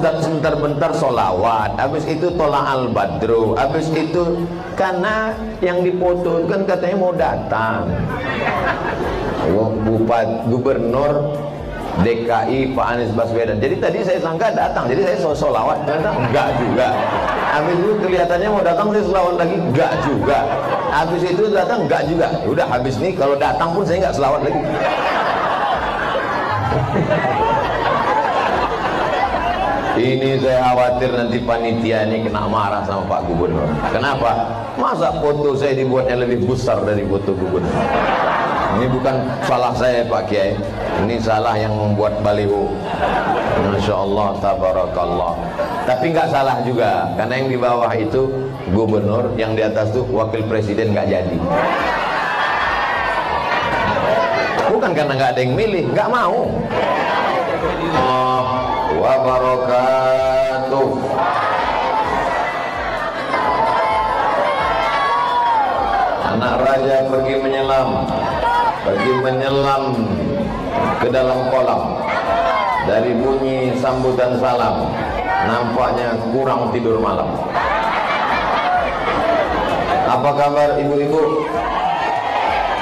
Ustadz sebentar-bentar solawat, habis itu tolak al-badru, habis itu karena yang dipoto kan katanya mau datang Bupati Gubernur DKI Pak Anies Baswedan. Jadi tadi saya sangka datang, jadi saya solawat, ternyata enggak juga. Habis itu kelihatannya mau datang, saya selawat lagi, enggak juga. Habis itu datang, enggak juga. Udah habis nih, kalau datang pun saya enggak selawat lagi. Ini saya khawatir nanti panitia ini kena marah sama Pak Gubernur. Kenapa? Masa foto saya dibuatnya lebih besar dari foto Gubernur? Ini bukan salah saya Pak Kiai, ini salah yang membuat baliho. Masya Allah, tabarakallah. Tapi nggak salah juga, karena yang di bawah itu gubernur, yang di atas itu wakil presiden nggak jadi. Bukan karena nggak ada yang milih, nggak mau. Wabarakatuh. Anak raja pergi menyelam ke dalam kolam. Dari bunyi sambutan salam, nampaknya kurang tidur malam. Apa kabar ibu-ibu?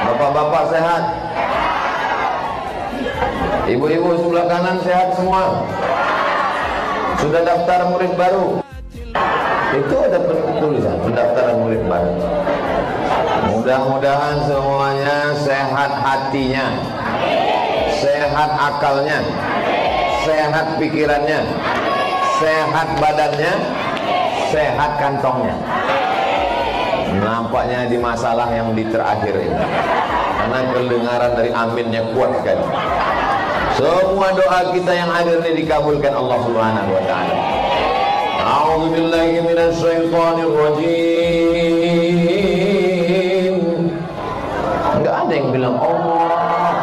Bapak-bapak sehat? Ibu-ibu sebelah kanan sehat semua? Sudah daftar murid baru? Itu ada tulisan pendaftaran murid baru. Mudah-mudahan semuanya sehat hatinya, sehat akalnya, sehat pikirannya, sehat badannya, sehat kantongnya. Nampaknya di masalah yang di terakhir ini, karena kedengaran dari aminnya kuat sekali. Semua doa kita yang hadir ini dikabulkan Allah Subhanahu wa taala. A'udzu billahi minasy syaithanir rajim. Enggak ada yang bilang Allah.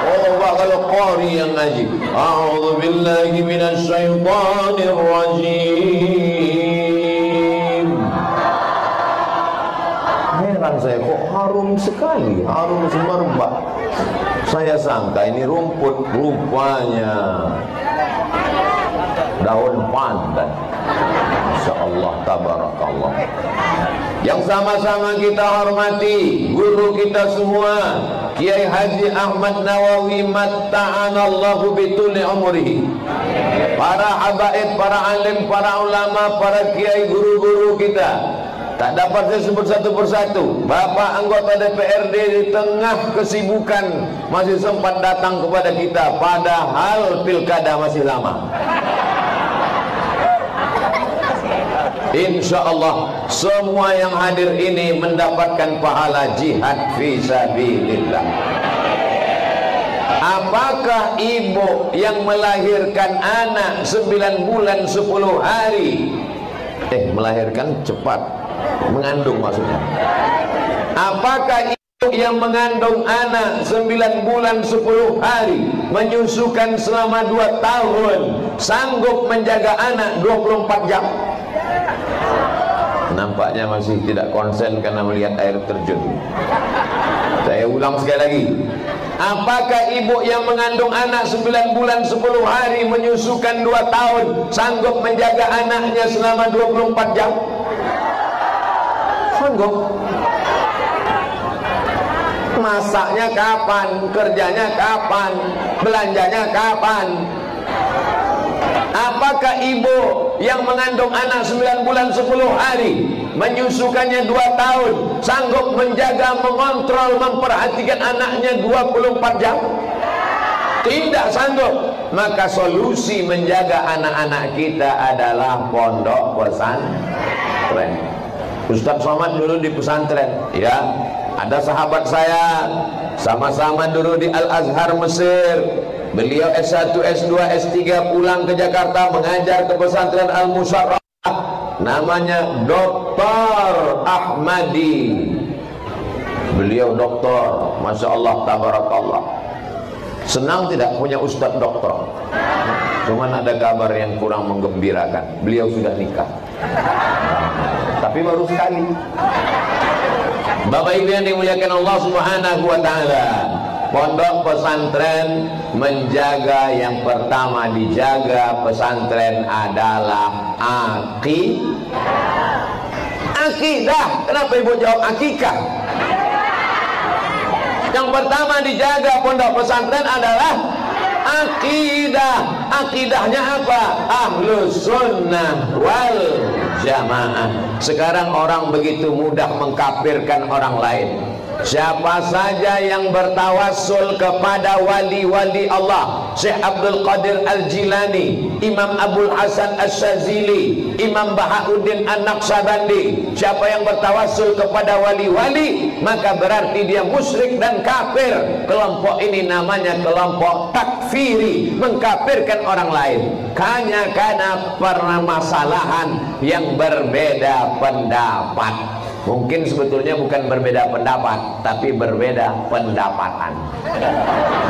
Allah kalau qari yang ngaji. A'udzu billahi minasy syaithanir rajim. Heran saya, kok harum sekali, harum semerbak. Saya sangka ini rumput, rupanya daun pandan. Masya Allah, tabarakallah. Yang sama-sama kita hormati guru kita semua, Kiai Haji Ahmad Nawawi matta'anallahu bituli umrihi. Para habaib, para alim, para ulama, para kiai, guru-guru kita. Tak dapat saya sebut satu persatu. Bapak anggota DPRD di tengah kesibukan masih sempat datang kepada kita, padahal pilkada masih lama. Insya Allah semua yang hadir ini mendapatkan pahala jihad fisabilillah. Apakah ibu yang melahirkan anak 9 bulan 10 hari, melahirkan cepat, mengandung maksudnya, apakah ibu yang mengandung anak 9 bulan 10 hari, menyusukan selama 2 tahun, sanggup menjaga anak 24 jam? Nampaknya masih tidak konsen karena melihat air terjun. Saya ulang sekali lagi. Apakah ibu yang mengandung anak 9 bulan 10 hari, menyusukan 2 tahun, sanggup menjaga anaknya selama 24 jam? Sanggup. Masaknya kapan? Kerjanya kapan? Belanjanya kapan? Apakah ibu yang mengandung anak 9 bulan 10 hari, menyusukannya 2 tahun, sanggup menjaga, mengontrol, memperhatikan anaknya 24 jam? Tidak sanggup. Maka solusi menjaga anak-anak kita adalah pondok pesantren. Ustaz Somad dulu di pesantren, ya. Ada sahabat saya, sama-sama dulu di Al-Azhar Mesir. Beliau S1, S2, S3 pulang ke Jakarta mengajar ke pesantren Al-Musyarrah. Namanya Dr. Ahmadi. Beliau doktor, Masya Allah, tabarakallah. Senang tidak punya ustadz doktor? Cuman ada kabar yang kurang menggembirakan, beliau sudah nikah, tapi baru sekali. Bapak Ibu yang dimuliakan Allah Subhanahu wa taala, Pondok pesantren menjaga, yang pertama dijaga pesantren adalah akidah. Kenapa ibu jawab akikah? Yang pertama dijaga pondok pesantren adalah akidah. Akidahnya apa? Ahlus sunnah wal jamaah. Sekarang orang begitu mudah mengkafirkan orang lain. Siapa saja yang bertawassul kepada wali-wali Allah, Syekh Abdul Qadir Al-Jilani, Imam Abdul Hasan Asy-Syadzili, Imam Bahauddin An-Naqsyabandi, siapa yang bertawassul kepada wali-wali, maka berarti dia musyrik dan kafir. Kelompok ini namanya kelompok takfiri, mengkafirkan orang lain hanya karena permasalahan yang berbeda pendapat. Mungkin sebetulnya bukan berbeda pendapat, tapi berbeda pendapatan.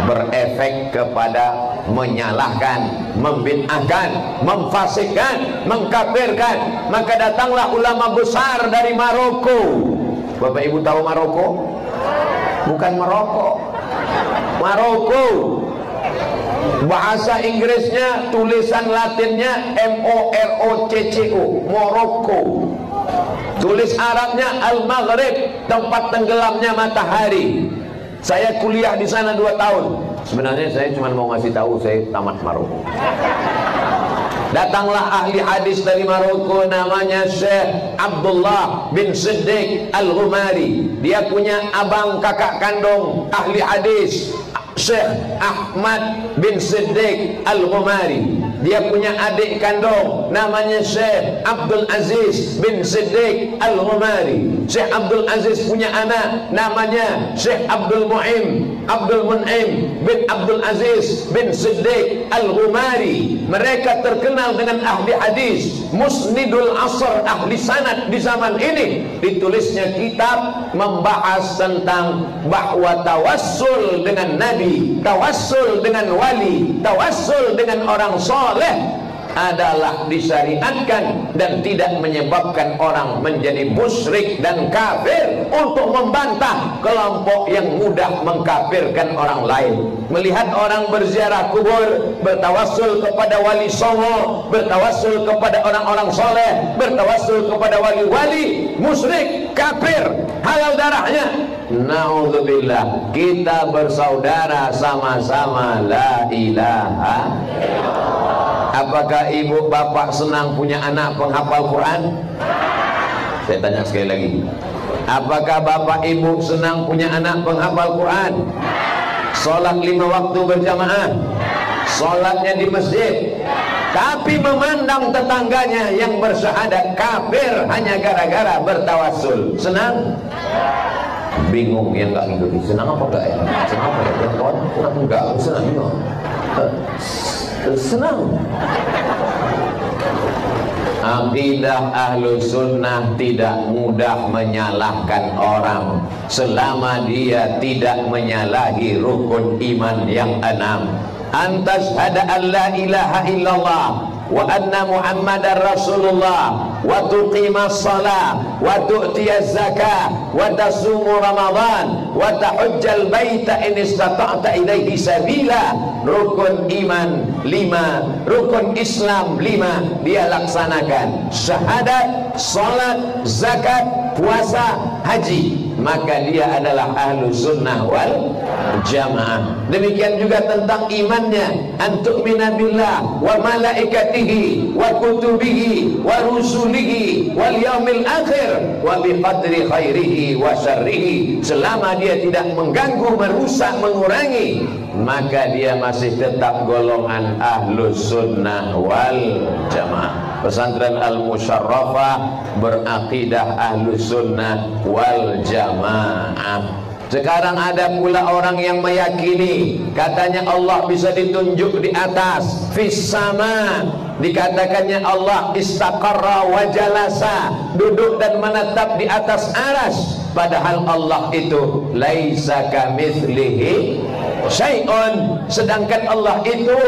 Berefek kepada menyalahkan, membid'ahkan, memfasikkan, mengkafirkan. Maka datanglah ulama besar dari Maroko. Bapak Ibu tahu Maroko? Bukan Maroko. Maroko. Bahasa Inggrisnya, tulisan Latinnya MOROCCO, Moroko. Tulis Arabnya Al-Maghrib, tempat tenggelamnya matahari. Saya kuliah di sana 2 tahun. Sebenarnya saya cuma mau ngasih tahu saya tamat Maroko. Datanglah ahli hadis dari Maroko, namanya Syekh Abdullah bin Siddiq Al-Ghumari. Dia punya abang kakak kandung ahli hadis, Syekh Ahmad bin Siddiq Al-Ghumari. Dia punya adik kandung namanya Syekh Abdul Aziz bin Siddiq Al-Ghumari. Syekh Abdul Aziz punya anak namanya Syekh Abdul Mun'im bin Abdul Aziz bin Siddiq Al-Ghumari. Mereka terkenal dengan ahli hadis, musnidul asr, ahli sanad di zaman ini. Ditulisnya kitab membahas tentang bahwa tawassul dengan nabi, tawassul dengan wali, tawassul dengan orang soleh adalah disyariatkan dan tidak menyebabkan orang menjadi musyrik dan kafir, untuk membantah kelompok yang mudah mengkafirkan orang lain. Melihat orang berziarah kubur, bertawassul kepada wali songo, bertawassul kepada orang-orang soleh, bertawassul kepada wali-wali, musyrik, kafir, halal darahnya. Na'udzubillah. Kita bersaudara sama-sama la ilaha. Apakah ibu bapak senang punya anak penghafal Quran? Saya tanya sekali lagi. Apakah bapak ibu senang punya anak penghafal Quran? Sholat 5 waktu berjamaah, sholatnya di masjid, tapi memandang tetangganya yang bersyahadat kafir hanya gara-gara bertawassul. Senang? Bingung yang nggak ngikutin. Senang apa enggak ya? Senang apa ya? Kawan, kenapa enggak? Senang ya? Senang. Akidah ahlu sunnah tidak mudah menyalahkan orang selama dia tidak menyalahi rukun iman yang 6. Antas hada an la ilaha illallah wa anna muhammadar rasulullah wa tuqimas salah wa tu'tiyaz zakah wa tasumu ramadan wa tahujjal baita in istata'ta ilaihi sabila. Rukun iman 5, rukun Islam 5 dia laksanakan: syahadat, salat, zakat, puasa, haji. Maka dia adalah ahlu sunnah wal jamaah. Demikian juga tentang imannya: antu'mina billah wa malaikatihi wa kutubihi wa rusulihi wal yaumil akhir wa biqadri khairihi wa syarrihi. Selama dia tidak mengganggu, merusak, mengurangi, maka dia masih tetap golongan ahlus sunnah wal jamaah. Pesantren Al-Musyarrafah berakidah ahlus sunnah wal jamaah. Sekarang ada pula orang yang meyakini katanya Allah bisa ditunjuk di atas, fis sama. Dikatakannya Allah istaqarra wa jalasa, duduk dan menetap di atas aras. Padahal Allah itu laisa kamitslihi syai'un. Sedangkan Allah itu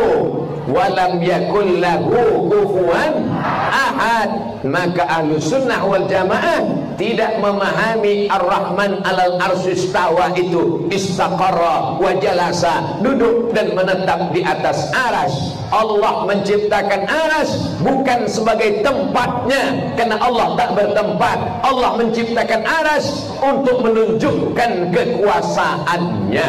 wa lam yakul lahu kufuwan ahad. Maka Ahlus Sunnah wal Jamaah tidak memahami Ar-Rahman 'alal arsy istawa itu istaqarra wa jalasa, duduk dan menetap di atas aras. Allah menciptakan aras bukan sebagai tempatnya, karena Allah tak bertempat. Allah menciptakan aras untuk menunjukkan kekuasaannya.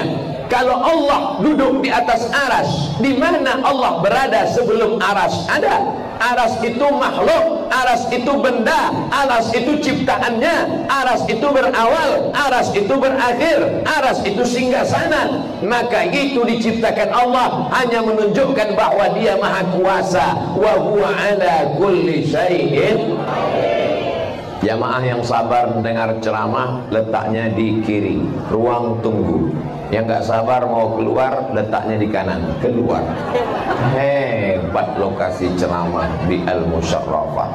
Kalau Allah duduk di atas aras, di mana Allah berada sebelum aras ada? Aras itu makhluk, aras itu benda, aras itu ciptaannya, aras itu berawal, aras itu berakhir, aras itu singgasana. Maka itu diciptakan Allah hanya menunjukkan bahwa Dia Maha Kuasa, wa huwa ala kulli syai'in. Jamaah yang sabar mendengar ceramah letaknya di kiri, ruang tunggu. Yang nggak sabar mau keluar letaknya di kanan, keluar. Hebat lokasi ceramah di Al-Musyarrafah.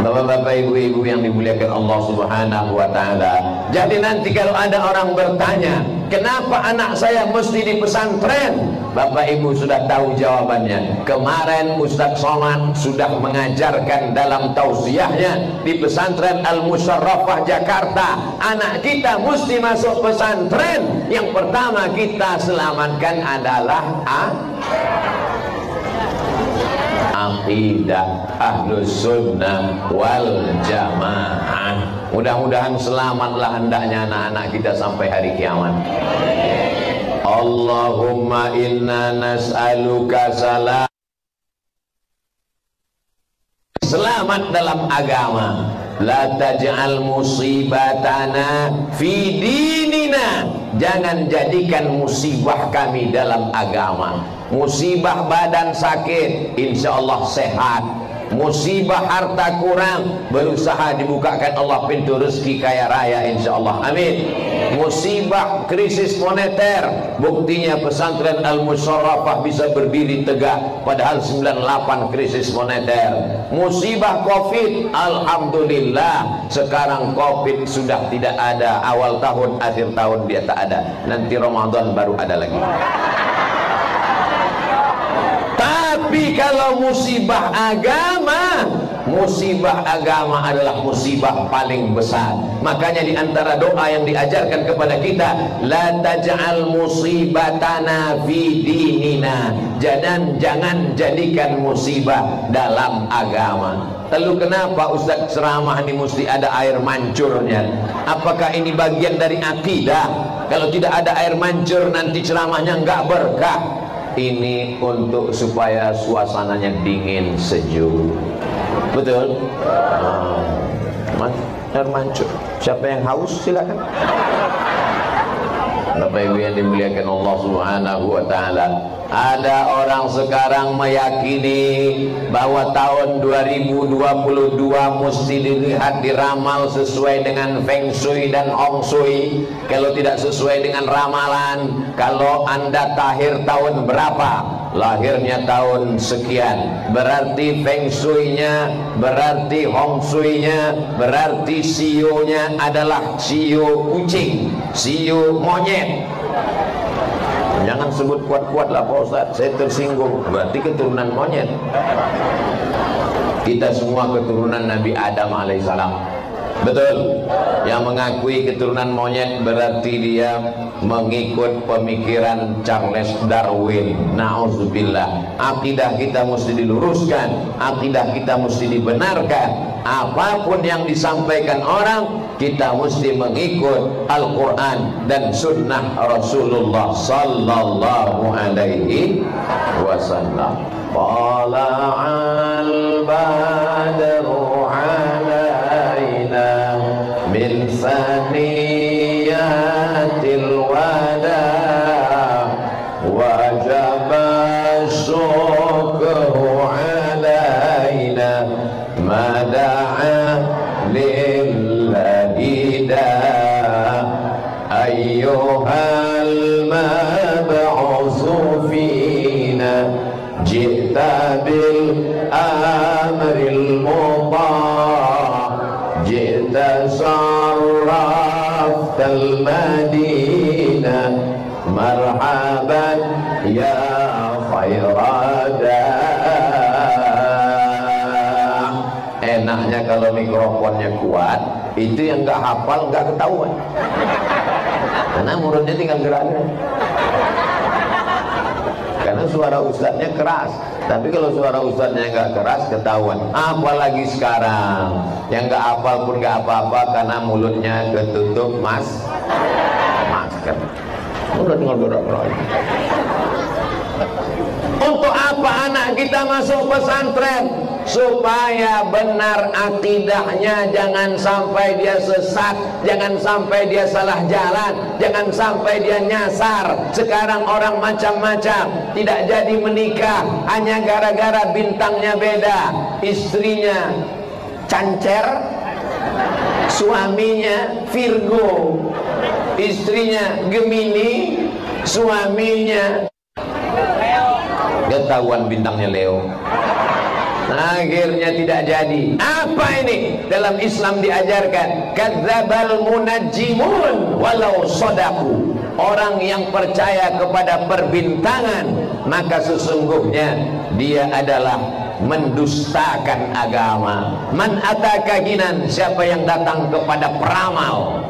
Bapak-bapak, ibu-ibu yang dimuliakan Allah Subhanahu wa taala. Jadi nanti kalau ada orang bertanya, kenapa anak saya mesti di pesantren? Bapak ibu sudah tahu jawabannya. Kemarin Ustaz Somad sudah mengajarkan dalam tausiahnya di pesantren Al-Musyarrafah Jakarta. Anak kita mesti masuk pesantren. Yang pertama kita selamatkan adalah akidah Ahlus Sunnah wal Jamaah. Mudah-mudahan selamatlah hendaknya anak-anak kita sampai hari kiamat. Allahumma inna nas'aluka selamat dalam agama. La taj'al musibatana fi dinina. Jangan jadikan musibah kami dalam agama. Musibah badan sakit, insya Allah sehat. Musibah harta kurang, berusaha dibukakan Allah pintu rezeki kaya raya, insya Allah, amin. Musibah krisis moneter, buktinya pesantren Al-Musyarrafah bisa berdiri tegak padahal 98 krisis moneter. Musibah Covid, alhamdulillah sekarang Covid sudah tidak ada. Awal tahun, akhir tahun dia tak ada. Nanti Ramadan baru ada lagi. Tapi kalau musibah agama adalah musibah paling besar. Makanya di antara doa yang diajarkan kepada kita, la taj'al musibatana fi dinina. Jangan jadikan musibah dalam agama. Lalu kenapa Ustaz ceramah ini mesti ada air mancurnya? Apakah ini bagian dari akidah? Kalau tidak ada air mancur nanti ceramahnya enggak berkah. Ini untuk supaya suasananya dingin sejuk. Betul? Air mancur. Siapa yang haus silakan. Bapak Ibu yang dimuliakan Allah Subhanahu wa taala. Ada orang sekarang meyakini bahwa tahun 2022 mesti dilihat diramal sesuai dengan Feng Shui dan Hong Shui. Kalau tidak sesuai dengan ramalan, kalau Anda tahir tahun berapa, lahirnya tahun sekian, berarti Feng Shui-nya, berarti Hong Shui-nya, berarti Sio-nya adalah Sio kucing, Sio monyet. Jangan sebut kuat-kuat lah Pak Ustaz, saya tersinggung. Berarti keturunan monyet. Kita semua keturunan Nabi Adam alaihissalam. Betul. Yang mengakui keturunan monyet berarti dia mengikut pemikiran Charles Darwin. Na'udzubillah. Akidah kita mesti diluruskan, akidah kita mesti dibenarkan. Apapun yang disampaikan orang, kita mesti mengikut Al-Quran dan Sunnah Rasulullah Sallallahu Alaihi Wasallam. Tala'al badru alaina min saniyatil wada wajaba syukru alaina mada'a lillahi da ayyuhal mab'usu fina jita bil amril muta' jita sarraftal madinah marhaban ya khairada kalau mikrofonnya kuat, itu yang nggak hafal nggak ketahuan, karena mulutnya tinggal gerak-gerak. Karena suara ustadznya keras, tapi kalau suara ustadznya nggak keras ketahuan. Apalagi sekarang yang nggak hafal pun nggak apa-apa karena mulutnya ketutup masker. Udah tinggal gerak-gerak. Untuk apa anak kita masuk pesantren? Supaya benar akidahnya, jangan sampai dia sesat, jangan sampai dia salah jalan, jangan sampai dia nyasar. Sekarang orang macam-macam, tidak jadi menikah hanya gara-gara bintangnya beda. Istrinya Cancer, suaminya Virgo. Istrinya Gemini, suaminya ketahuan bintangnya Leo. Akhirnya tidak jadi. Apa ini? Dalam Islam diajarkan, kadzdzabal munajjimun walau shadaku. Orang yang percaya kepada perbintangan, maka sesungguhnya dia adalah mendustakan agama. Man ataka ginan, siapa yang datang kepada peramal,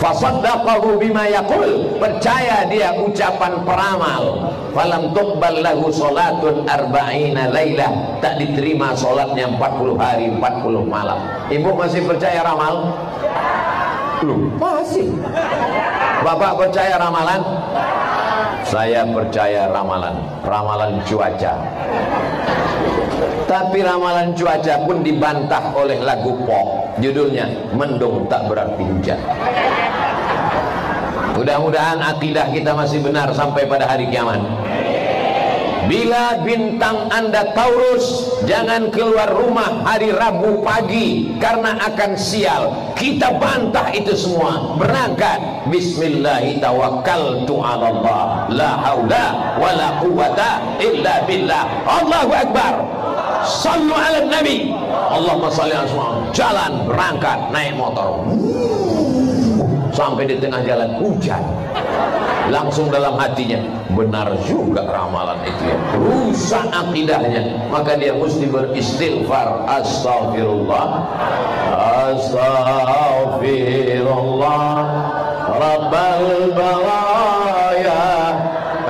fasaddaqahu bima yaqul, percaya dia ucapan peramal, falam tuqbal lahu salatun arba'ina lailah, tak diterima salatnya 40 hari 40 malam. Ibu masih percaya ramal? Belum, masih. Bapak percaya ramalan? Saya percaya ramalan cuaca. Tapi ramalan cuaca pun dibantah oleh lagu pop, judulnya Mendung Tak Berarti Hujan. Mudah-mudahan akidah kita masih benar sampai pada hari kiamat. Bila bintang Anda Taurus, jangan keluar rumah hari Rabu pagi karena akan sial. Kita bantah itu semua. Berangkat, bismillahi tawakkaltu 'ala Allah, la haula wala quwata illa billah. Allahu akbar. Sallu 'ala nabi. Allahumma shalli 'ala Muhammad. Jalan, berangkat, naik motor. Sampai di tengah jalan hujan. Langsung dalam hatinya, benar juga ramalan itu ya, rusak akidahnya. Maka dia mesti beristighfar, astaghfirullah, astaghfirullah rabbal baraya,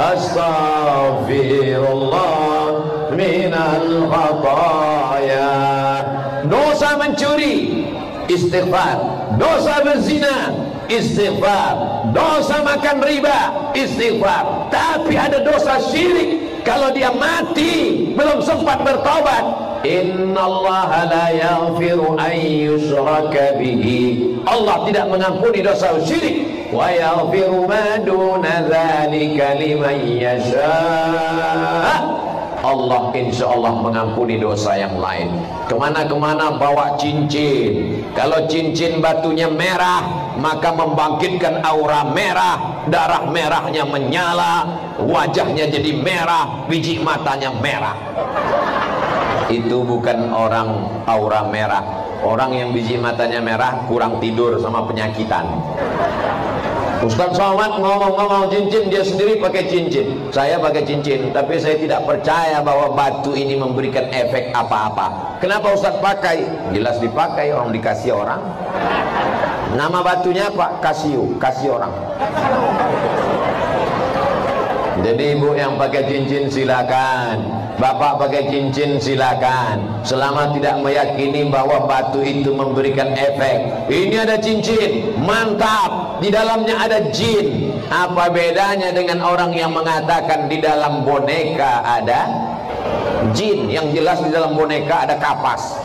astaghfirullah minal khataya. Dosa mencuri, istighfar. Dosa berzina, istighfar. Dosa makan riba, istighfar. Tapi ada dosa syirik, kalau dia mati belum sempat bertaubat, innallaha la yaghfiru an yushraka bihi, Allah tidak mengampuni dosa syirik, wa yaghfiru ma duna dzalika liman yasha. Allah insya Allah mengampuni dosa yang lain. Kemana-kemana bawa cincin. Kalau cincin batunya merah, maka membangkitkan aura merah. Darah merahnya menyala, wajahnya jadi merah, biji matanya merah. Itu bukan orang aura merah. Orang yang biji matanya merah kurang tidur sama penyakitan. Ustaz Somad ngomong-ngomong cincin, dia sendiri pakai cincin, saya pakai cincin, tapi saya tidak percaya bahwa batu ini memberikan efek apa-apa. Kenapa Ustaz pakai? Jelas dipakai, orang dikasih orang. Nama batunya apa? Kasio, kasih orang. Jadi ibu yang pakai cincin silakan, bapak pakai cincin silakan, selama tidak meyakini bahwa batu itu memberikan efek. Ini ada cincin, mantap, di dalamnya ada jin. Apa bedanya dengan orang yang mengatakan di dalam boneka ada jin? Yang jelas di dalam boneka ada kapas.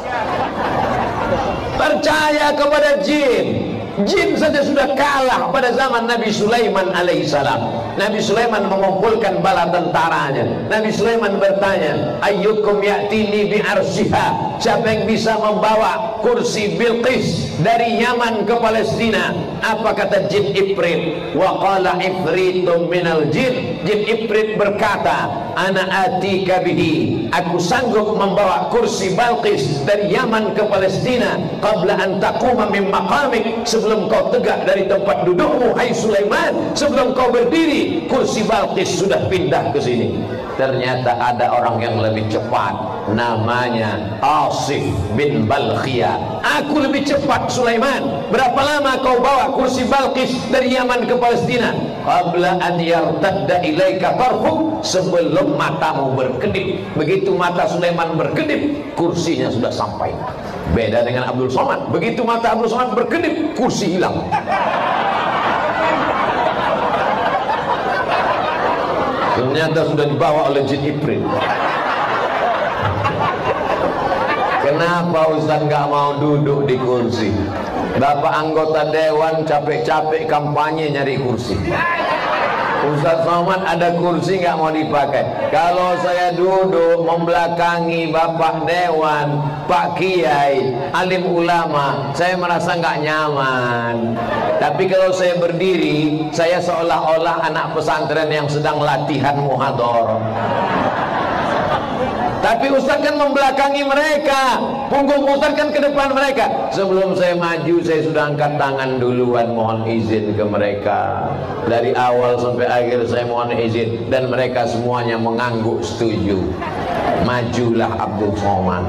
Percaya kepada jin. Jin saja sudah kalah pada zaman Nabi Sulaiman alaihissalam. Nabi Sulaiman mengumpulkan bala tentaranya. Nabi Sulaiman bertanya, ayyukum ya'tini bi'arsyiha, siapa yang bisa membawa kursi Bilqis dari Yaman ke Palestina? Apa kata jin Ifrit? Wa qala ifritum minal jin, jin Ifrit berkata, ana atika bihi, aku sanggup membawa kursi Bilqis dari Yaman ke Palestina qabla an taquma min maqamik, sebelum sebelum kau tegak dari tempat dudukmu, hai Sulaiman, sebelum kau berdiri, kursi Balqis sudah pindah ke sini. Ternyata ada orang yang lebih cepat, namanya Asif bin Balkhiyah. Aku lebih cepat Sulaiman. Berapa lama kau bawa kursi Balqis dari Yaman ke Palestina? Qabla an yartadda ilaika tarfuk, sebelum matamu berkedip. Begitu mata Sulaiman berkedip, kursinya sudah sampai. Beda dengan Abdul Somad. Begitu mata Abdul Somad berkedip, kursi hilang. Ternyata sudah dibawa oleh jin Ifrit. Kenapa Ustaz nggak mau duduk di kursi? Bapak anggota dewan capek-capek kampanye nyari kursi. Ustaz Somad ada kursi nggak mau dipakai. Kalau saya duduk membelakangi Bapak Dewan, Pak Kiai, alim ulama, saya merasa nggak nyaman. Tapi kalau saya berdiri, saya seolah-olah anak pesantren yang sedang latihan muhadharah. Tapi Ustaz kan membelakangi mereka, punggung Ustaz kan ke depan mereka. Sebelum saya maju, saya sudah angkat tangan duluan, mohon izin ke mereka. Dari awal sampai akhir saya mohon izin, dan mereka semuanya mengangguk setuju. Majulah Abdul Somad.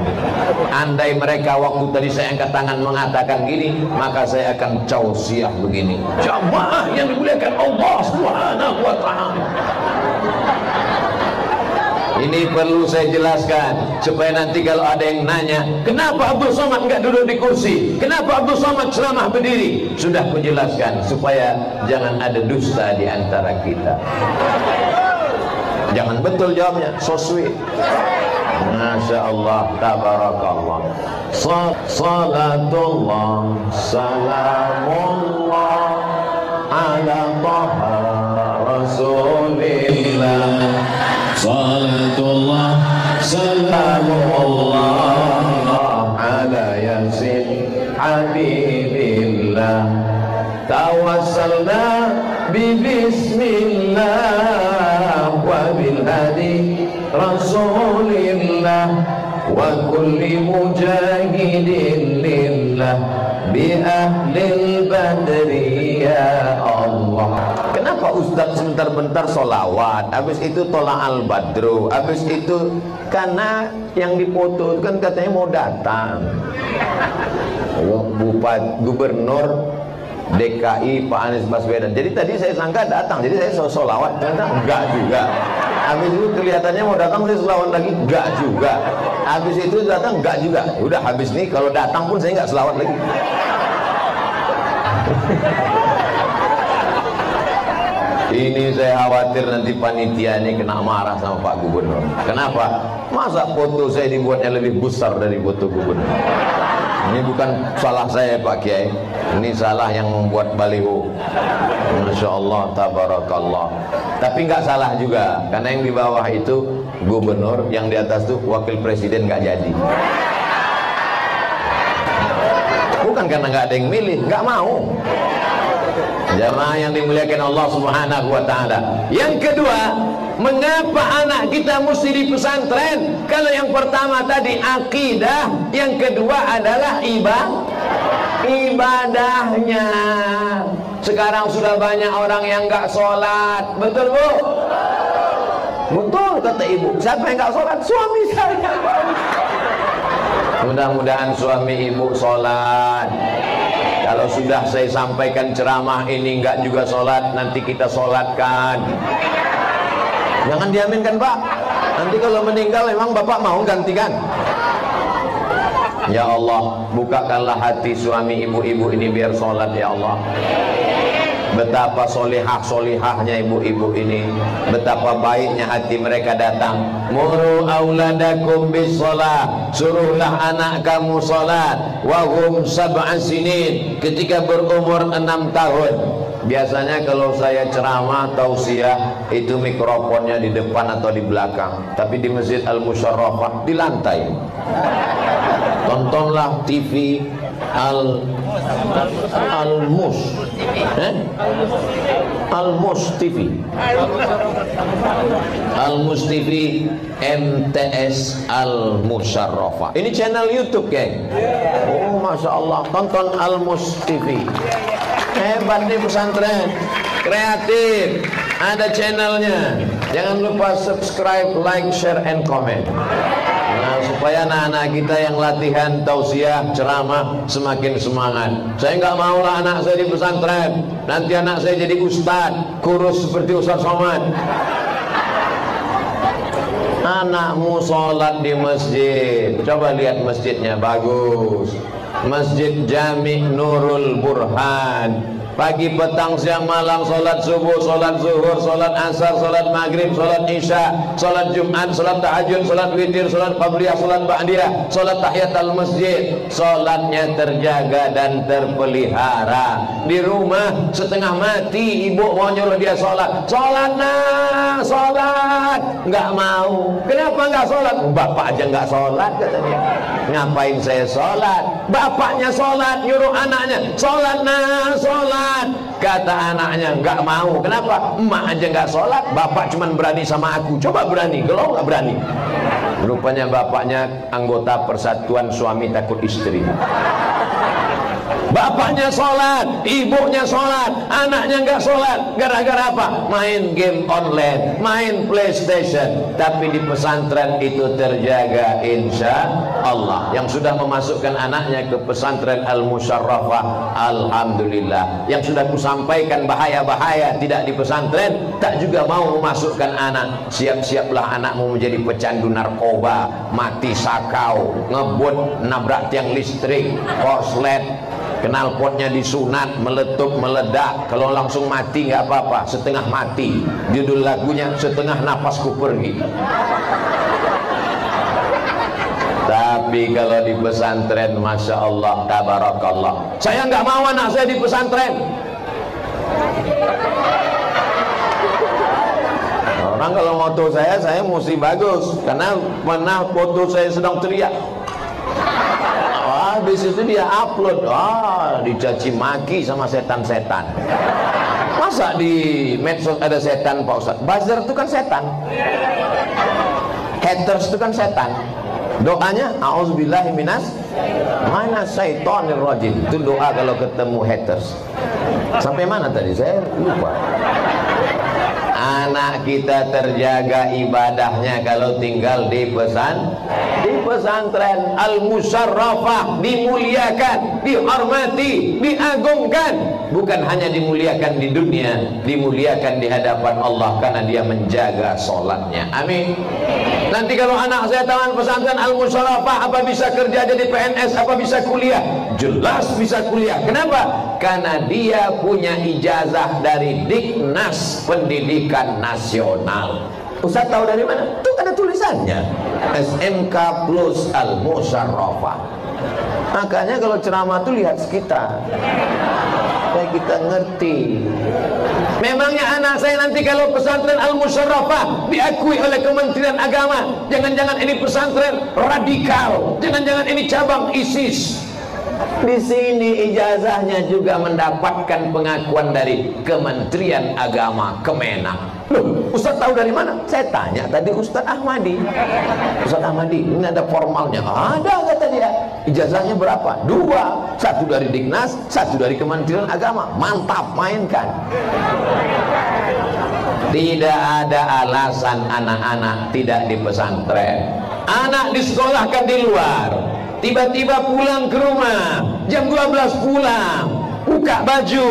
Andai mereka waktu tadi saya angkat tangan mengatakan gini, maka saya akan causiah begini: jamaah yang dimuliakan Allah Subhanahu wa ta'ala. Ini perlu saya jelaskan supaya nanti kalau ada yang nanya, kenapa Abdul Somad nggak duduk di kursi? Kenapa Abdul Somad ceramah berdiri? Sudah kujelaskan supaya jangan ada dusta di antara kita. Jangan betul jawabnya, so sweet. Masya Allah, tabarakallah. Salatullah, salamullah ala taha rasulillah. Salatullah, salamullah ala yasin habibillah. Tawassalna bi bismillah wa bil hadi rasulillah wa kulli mujahidin lillah bi ahlil badri ya Allah. Kenapa Ustadz sebentar-bentar solawat, habis itu tolak al-badru, habis itu karena yang dipoto kan katanya mau datang Bupati Gubernur DKI Pak Anies Baswedan. Jadi tadi saya sangka datang, jadi saya solawat, ternyata enggak juga. Habis itu kelihatannya mau datang, saya selawat lagi, enggak juga. Habis itu datang, enggak juga. Udah habis nih, kalau datang pun saya enggak selawat lagi. Ini saya khawatir nanti panitia ini kena marah sama Pak Gubernur. Kenapa? Masa foto saya dibuatnya lebih besar dari foto Gubernur? Ini bukan salah saya Pak Kiai, ini salah yang membuat baliho. Masya Allah, tabarakallah. Tapi nggak salah juga, karena yang di bawah itu Gubernur, yang di atas itu Wakil Presiden nggak jadi. Bukan karena nggak ada yang milih, nggak mau. Jamaah yang dimuliakan Allah Subhanahu wa ta'ala. Yang kedua, mengapa anak kita mesti di pesantren? Kalau yang pertama tadi akidah, yang kedua adalah ibadahnya. Sekarang sudah banyak orang yang nggak sholat, betul Bu? Betul kata ibu. Siapa yang nggak sholat? Suami saya. Mudah-mudahan suami ibu sholat. Kalau sudah saya sampaikan ceramah ini enggak juga sholat, nanti kita sholatkan. Jangan diaminkan Pak. Nanti kalau meninggal memang Bapak mau gantikan. Ya Allah, bukakanlah hati suami ibu-ibu ini biar sholat ya Allah. Betapa solihah-solihahnya ibu-ibu ini, betapa baiknya hati mereka datang. Muru auladakum bis sholat, suruhlah anak kamu sholat. Wahum sab'a sinin, ketika berumur 6 tahun. Biasanya kalau saya ceramah tausiah itu mikrofonnya di depan atau di belakang, tapi di Masjid Al Musyarrafah di lantai. Tontonlah TV Al-Mus TV. Al-Mus TV MTS Al-Musyarrafah. Ini channel YouTube, geng. Oh, Masya Allah, tonton Al-Mus TV. Hebat nih pesantren, kreatif, ada channelnya. Jangan lupa subscribe, like, share, and comment. Nah, supaya anak-anak kita yang latihan tausiah, ceramah semakin semangat. Saya nggak maulah anak saya di pesantren, nanti anak saya jadi ustadz, kurus seperti Ustadz Somad. Anakmu sholat di masjid, coba lihat masjidnya, bagus. Masjid Jami' Nurul Burhan. Pagi, petang, siang, malam, sholat subuh, sholat zuhur, sholat asar, sholat maghrib, sholat isya, sholat jumat, sholat tahajud, sholat witir, sholat qabliyah, sholat ba'diyah, sholat tahiyatul masjid. Sholatnya terjaga dan terpelihara. Di rumah setengah mati, ibu mau nyuruh dia sholat. Sholat nah, sholat. Nggak mau. Kenapa nggak sholat? Bapak aja nggak sholat, kata dia. Ngapain saya sholat? Bapaknya sholat, nyuruh anaknya sholat nah, sholat. Kata anaknya nggak mau. Kenapa? Emak aja nggak sholat, bapak cuman berani sama aku. Coba berani, kalau nggak berani. Rupanya bapaknya anggota Persatuan Suami Takut Istri. Bapaknya sholat, ibunya sholat, anaknya nggak sholat. Gara-gara apa? Main game online, main PlayStation. Tapi di pesantren itu terjaga, insya Allah. Yang sudah memasukkan anaknya ke pesantren Al-Musyarrafah, alhamdulillah. Yang sudah kusampaikan bahaya-bahaya tidak di pesantren, tak juga mau memasukkan anak. Siap-siaplah anakmu menjadi pecandu narkoba, mati sakau, ngebut, nabrak tiang listrik, korslet, knalpotnya disunat, meletup, meledak. Kalau langsung mati nggak apa-apa, setengah mati. Judul lagunya Setengah Napasku Pergi. Tapi kalau di pesantren, Masya Allah, tabarakallah. Saya nggak mau anak saya di pesantren. Orang kalau foto saya mesti bagus, karena pernah foto saya sedang teriak. Habis itu dia upload, dicaci maki sama setan-setan. Masa di medsos ada setan, Pak Ustadz? Buzzer itu kan setan, haters itu kan setan. Doanya a'udzubillahi minas syaitonir rajim. Itu doa kalau ketemu haters. Sampai mana tadi saya lupa. Anak kita terjaga ibadahnya kalau tinggal di pesantren Al-Musyarrafah, dimuliakan, dihormati, diagungkan. Bukan hanya dimuliakan di dunia, dimuliakan di hadapan Allah karena dia menjaga sholatnya. Amin. Nanti kalau anak saya taman pesantren Al-Musyarrafah, apa bisa kerja jadi PNS, apa bisa kuliah? Jelas bisa kuliah. Kenapa? Karena dia punya ijazah dari Diknas Pendidikan Nasional. Ustaz tahu dari mana? Itu ada tulisannya, SMK plus Al-Musyarrafah. Makanya kalau ceramah itu lihat sekitar, supaya kita ngerti. Memangnya anak saya nanti kalau pesantren Al-Musyarrafah diakui oleh Kementerian Agama, jangan-jangan ini pesantren radikal, jangan-jangan ini cabang ISIS. Di sini ijazahnya juga mendapatkan pengakuan dari Kementerian Agama, Kemenak. Loh, Ustaz tahu dari mana? Saya tanya tadi Ustaz Ahmadi. Ustaz Ahmadi, ini ada formalnya? Ada, kata dia. Ijazahnya berapa? 2. Satu dari Diknas, satu dari Kementerian Agama. Mantap, mainkan. Tidak ada alasan anak-anak tidak di pesantren. Anak disekolahkan di luar, tiba-tiba pulang ke rumah jam 12 pulang, buka baju,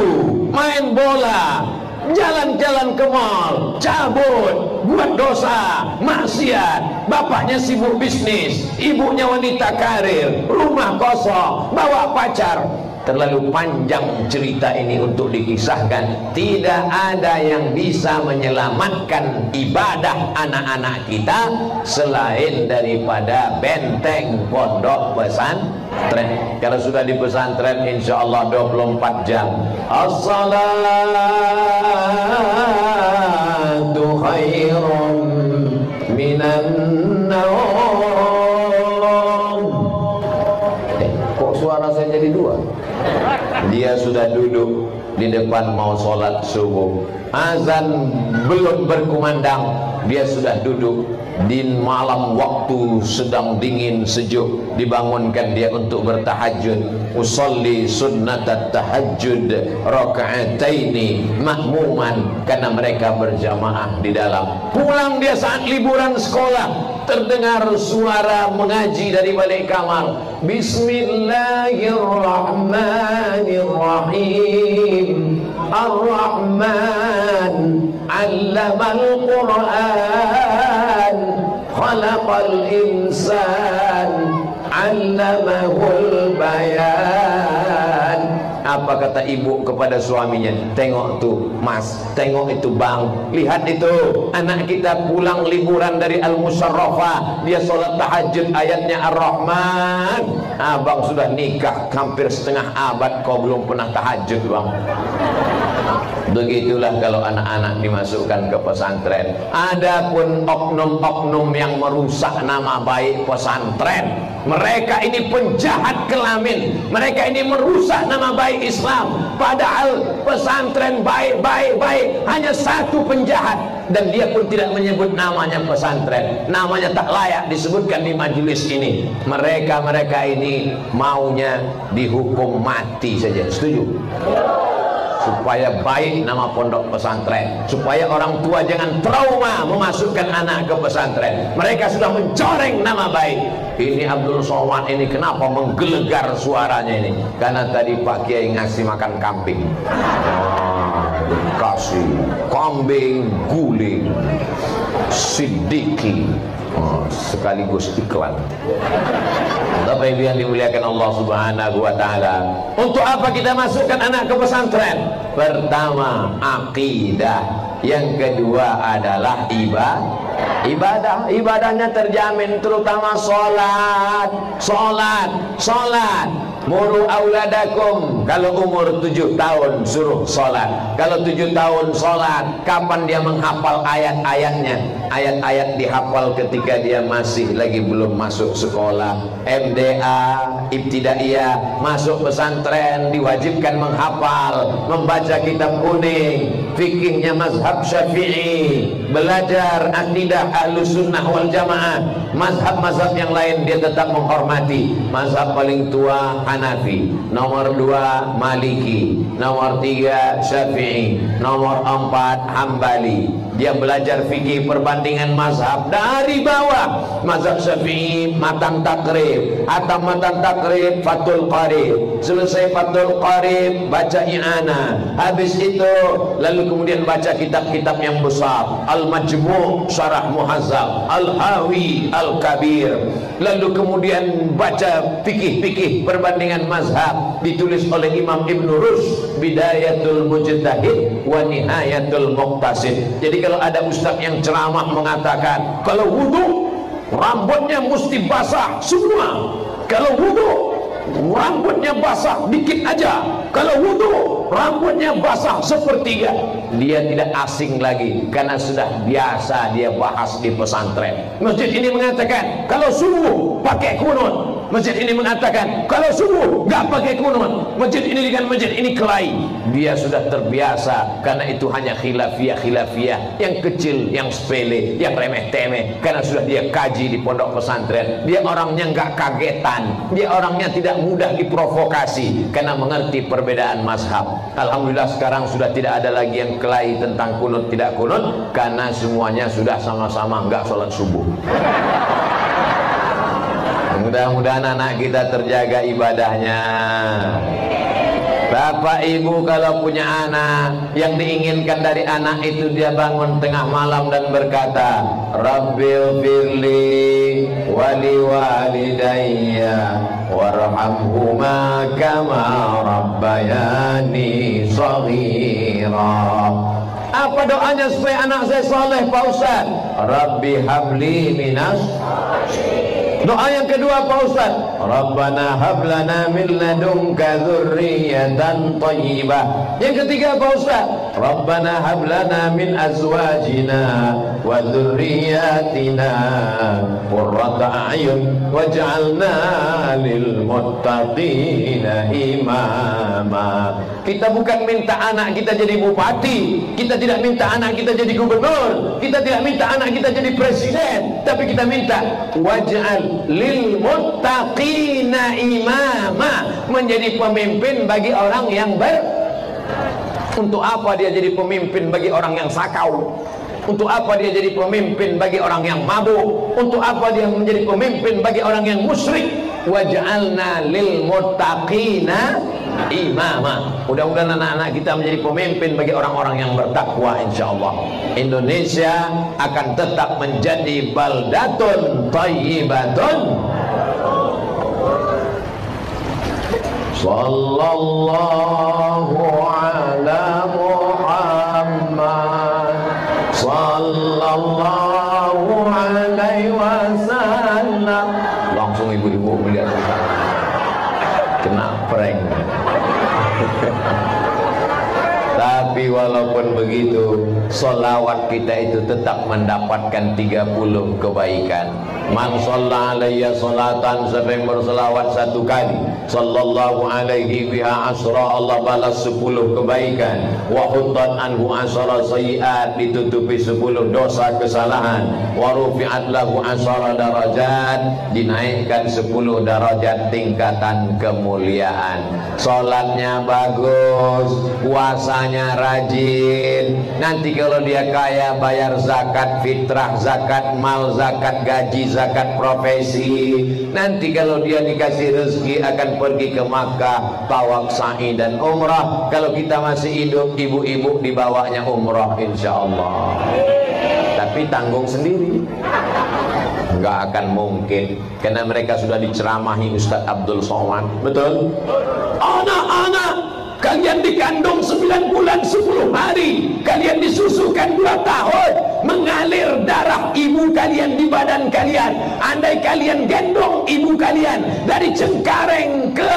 main bola, jalan-jalan ke mall, cabut, buat dosa, maksiat. Bapaknya sibuk bisnis, ibunya wanita karir, rumah kosong, bawa pacar. Terlalu panjang cerita ini untuk dikisahkan. Tidak ada yang bisa menyelamatkan ibadah anak-anak kita selain daripada benteng pondok pesantren. Kalau sudah di pesantren, insya Allah 24 jam. As-salatu khairun minan naum. Kok suara saya jadi 2? Dia sudah duduk di depan mau sholat subuh, azan belum berkumandang, dia sudah duduk. Di malam waktu sedang dingin sejuk, dibangunkan dia untuk bertahajud. Usolli sunnatat tahajud raka'ataini makmuman, karena mereka berjamaah di dalam. Pulang dia saat liburan sekolah, terdengar suara mengaji dari balik kamar. Bismillahirrahmanirrahim. Ar-Rahman 'allamal Qur'an, khalaqal insan, 'allamahul bayan. Apa kata ibu kepada suaminya? Tengok tuh mas, tengok itu bang, lihat itu anak kita pulang liburan dari Al-Musharrafah, dia sholat tahajud ayatnya Ar-Rahman. Abang sudah nikah hampir setengah abad, kau belum pernah tahajud bang. Begitulah kalau anak-anak dimasukkan ke pesantren. Adapun oknum-oknum yang merusak nama baik pesantren, mereka ini penjahat kelamin, mereka ini merusak nama baik Islam. Padahal pesantren baik, hanya satu penjahat, dan dia pun tidak menyebut namanya pesantren, namanya tak layak disebutkan di majelis ini. Mereka ini maunya dihukum mati saja. Setuju? Supaya baik nama pondok pesantren, supaya orang tua jangan trauma memasukkan anak ke pesantren. Mereka sudah mencoreng nama baik. Ini Abdul Somad ini kenapa menggelegar suaranya ini? Karena tadi Pak Kiai ngasih makan kambing. Kasih kambing guling sidiki, sekaligus iklan. Bapak Ibu yang dimuliakan Allah Subhanahu wa taala, untuk apa kita masukkan anak ke pesantren? Pertama, akidah. Yang kedua adalah ibadah. Ibadahnya terjamin, terutama sholat. Muru auladakum, kalau umur 7 tahun suruh sholat. Kalau 7 tahun sholat, kapan dia menghafal ayat-ayatnya? Ayat-ayat dihafal ketika dia masih lagi belum masuk sekolah MDA, ibtidaiyah. Masuk pesantren diwajibkan menghafal, membaca kitab kuning, fikihnya mazhab Syafi'i, belajar akidah Ahlus Sunnah wal Jamaah. Mazhab-mazhab yang lain dia tetap menghormati. Mazhab paling tua Hanafi, nomor 2 Maliki, nomor 3 Syafi'i, nomor 4 Hambali. Dia belajar fikih perbandingan mazhab dari bawah. Mazhab Syafi'i matan takrib, atau matan takrib Fathul Qarib. Selesai Fathul Qarib baca i'anah. Habis itu lalu kemudian baca kitab-kitab yang besar, Al-Majmu' Syarah Muhazzab, Al-Hawi, Al-Kabir. Lalu kemudian baca fikih-fikih perbandingan mazhab ditulis oleh Imam Ibn Rushd, Bidayatul Mujtahid wa Nihayatul Muqtasid. Jadi kalau ada ustaz yang ceramah mengatakan kalau wudu rambutnya mesti basah semua, kalau wudu rambutnya basah dikit aja, kalau wudu rambutnya basah sepertiga, dia tidak asing lagi karena sudah biasa dia bahas di pesantren. Masjid ini mengatakan kalau subuh pakai kunut, masjid ini mengatakan kalau subuh nggak pakai kunut, masjid ini dengan masjid ini kelahi. Dia sudah terbiasa, karena itu hanya khilafiyah yang kecil, yang sepele, yang remeh-temeh, karena sudah dia kaji di pondok pesantren. Dia orangnya nggak kagetan, dia orangnya tidak mudah diprovokasi karena mengerti perbedaan mazhab. Alhamdulillah sekarang sudah tidak ada lagi yang kelahi tentang kunut tidak kunut, karena semuanya sudah sama-sama nggak sholat subuh. Mudah-mudahan anak kita terjaga ibadahnya. Bapak ibu kalau punya anak, yang diinginkan dari anak itu dia bangun tengah malam dan berkata, Rabbil firli wali walidayya warhamhuma kama rabbayani shaghira. Apa doanya supaya anak saya soleh Pak Ustaz? Rabbi habli minas. Doa yang kedua Pak Ustaz, Rabbana hab lana min ladunka dzurriyyatan thayyibah. Yang ketiga Pak Ustaz, Rabbana hab lana min azwajina wa dzurriyyatina qurrata a'yun waj'alna lil muttaqina imama. Kita bukan minta anak kita jadi bupati, kita tidak minta anak kita jadi gubernur, kita tidak minta anak kita jadi presiden, tapi kita minta waj'al lil muttaqina imama, menjadi pemimpin bagi orang yang Untuk apa dia jadi pemimpin bagi orang yang sakau? Untuk apa dia jadi pemimpin bagi orang yang mabuk? Untuk apa dia menjadi pemimpin bagi orang yang musyrik? Waj'alna lil muttaqina imama. Mudah-mudahan anak-anak kita menjadi pemimpin bagi orang-orang yang bertakwa, insyaallah. Indonesia akan tetap menjadi baldatun thayyibatun. Sallallahu ala Muhammad sallallahu alaihi wasallam. Langsung ibu-ibu melihat kena prank. Tapi walaupun begitu, solawat kita itu tetap mendapatkan 30 kebaikan. Man shalla alayya salatan, siapa yang berselawat 1 kali, sallallahu alaihi biha asra, Allah balas 10 kebaikan. Wa huttat anhu asra sayiat, ditutupi 10 dosa kesalahan. Wa rufi'at lahu asra darajat, dinaikkan 10 derajat tingkatan kemuliaan. Salatnya bagus, puasanya rajin. Nanti kalau dia kaya bayar zakat fitrah, zakat mal, zakat gaji, zakat profesi. Nanti kalau dia dikasih rezeki akan pergi ke Makkah, tawaf, sa'i dan umrah. Kalau kita masih hidup, ibu-ibu dibawanya umrah insyaallah. Tapi tanggung sendiri. Enggak akan mungkin, karena mereka sudah diceramahi Ustaz Abdul Somad. Betul? Anak-anak, kalian dikandung 9 bulan 10 hari, kalian disusukan 2 tahun, mengalir darah ibu kalian di badan kalian. Andai kalian gendong ibu kalian dari Cengkareng ke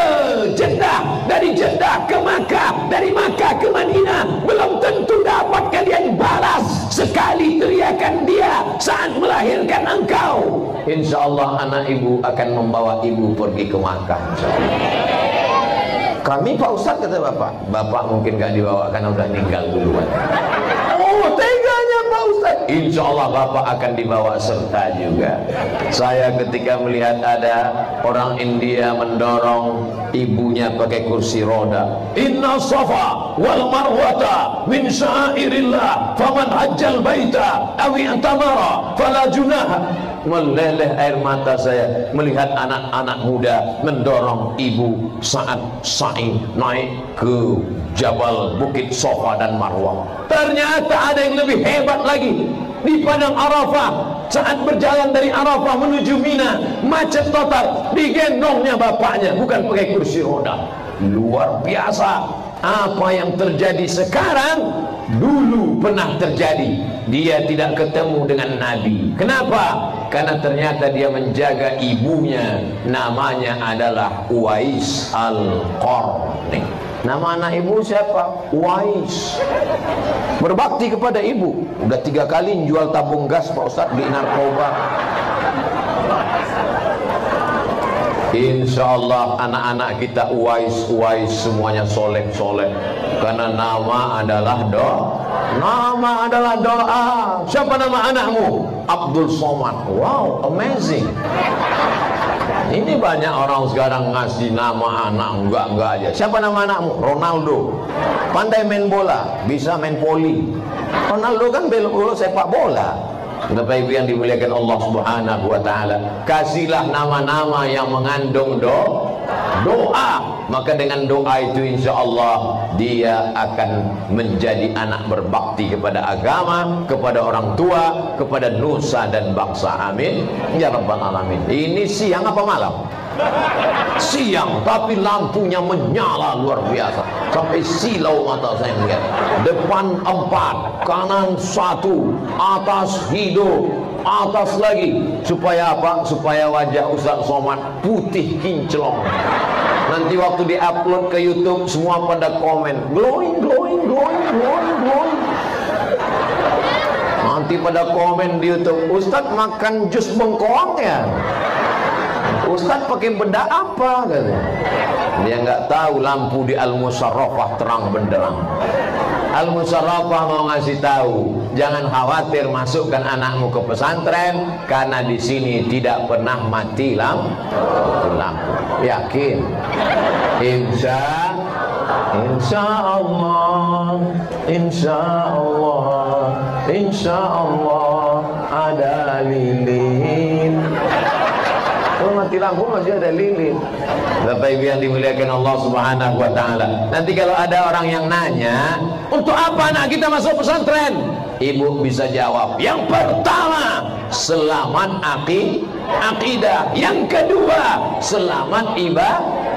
Jeddah, dari Jeddah ke Makkah, dari Makkah ke Madinah, belum tentu dapat kalian balas sekali teriakan dia saat melahirkan engkau. Insyaallah anak ibu akan membawa ibu pergi ke Makkah. Kami Pak Ustaz, kata bapak mungkin gak dibawa karena udah meninggal duluan. Oh teganya Pak Ustaz. Insya Allah bapak akan dibawa serta juga. Saya ketika melihat ada orang India mendorong ibunya pakai kursi roda. Inna safa wal marwata min syairillah, faman hajjal baita awi antamara fala junaha. Meleleh air mata saya melihat anak-anak muda mendorong ibu saat sa'i naik ke Jabal Bukit Safa dan Marwah. Ternyata ada yang lebih hebat lagi. Di padang Arafah, saat berjalan dari Arafah menuju Mina, macet total, digendongnya bapaknya, bukan pakai kursi roda. Luar biasa. Apa yang terjadi sekarang dulu pernah terjadi. Dia tidak ketemu dengan Nabi. Kenapa? Karena ternyata dia menjaga ibunya. Namanya adalah Uwais Al-Qarni. Nama anak ibu siapa? Uwais. Berbakti kepada ibu. Udah 3 kali jual tabung gas Pak Ustaz di narkoba. Insyaallah anak-anak kita Uwais semuanya soleh karena nama adalah doa. Siapa nama anakmu? Abdul Somad. Wow, amazing. Ini banyak orang sekarang ngasih nama anak enggak aja. Siapa nama anakmu? Ronaldo. Pandai main bola, bisa main voli. Ronaldo kan bola sepak bola. Bapak Ibu yang dimuliakan Allah Subhanahu wa taala, kasihlah nama-nama yang mengandung doa. Maka dengan doa itu insyaallah dia akan menjadi anak berbakti kepada agama, kepada orang tua, kepada nusa dan bangsa. Amin ya rabbal alamin. Ini siang apa malam? Siang, tapi lampunya menyala luar biasa sampai silau mata saya melihat. Depan 4, kanan 1, atas hidup, atas lagi. Supaya apa? Supaya wajah Ustaz Somad putih kinclong. Nanti waktu diupload ke YouTube semua pada komen glowing, glowing, glowing, glowing, glowing. Nanti pada komen di YouTube, Ustaz makan jus bengkoang ya? Ustaz pakai bedak apa? Katanya. Dia nggak tahu lampu di Al-Musarrafah terang benderang. Al-Musarrafah mau ngasih tahu, jangan khawatir masukkan anakmu ke pesantren karena di sini tidak pernah mati lampu. Yakin? Insya Allah, insya Allah, insya Allah ada lilin. Kalau mati lampu masih ada lilin. Bapak Ibu yang dimuliakan Allah Subhanahu wa taala. Nanti kalau ada orang yang nanya, "Untuk apa anak kita masuk pesantren?" Ibu bisa jawab, "Yang pertama, selamat akidah. Yang kedua, selamat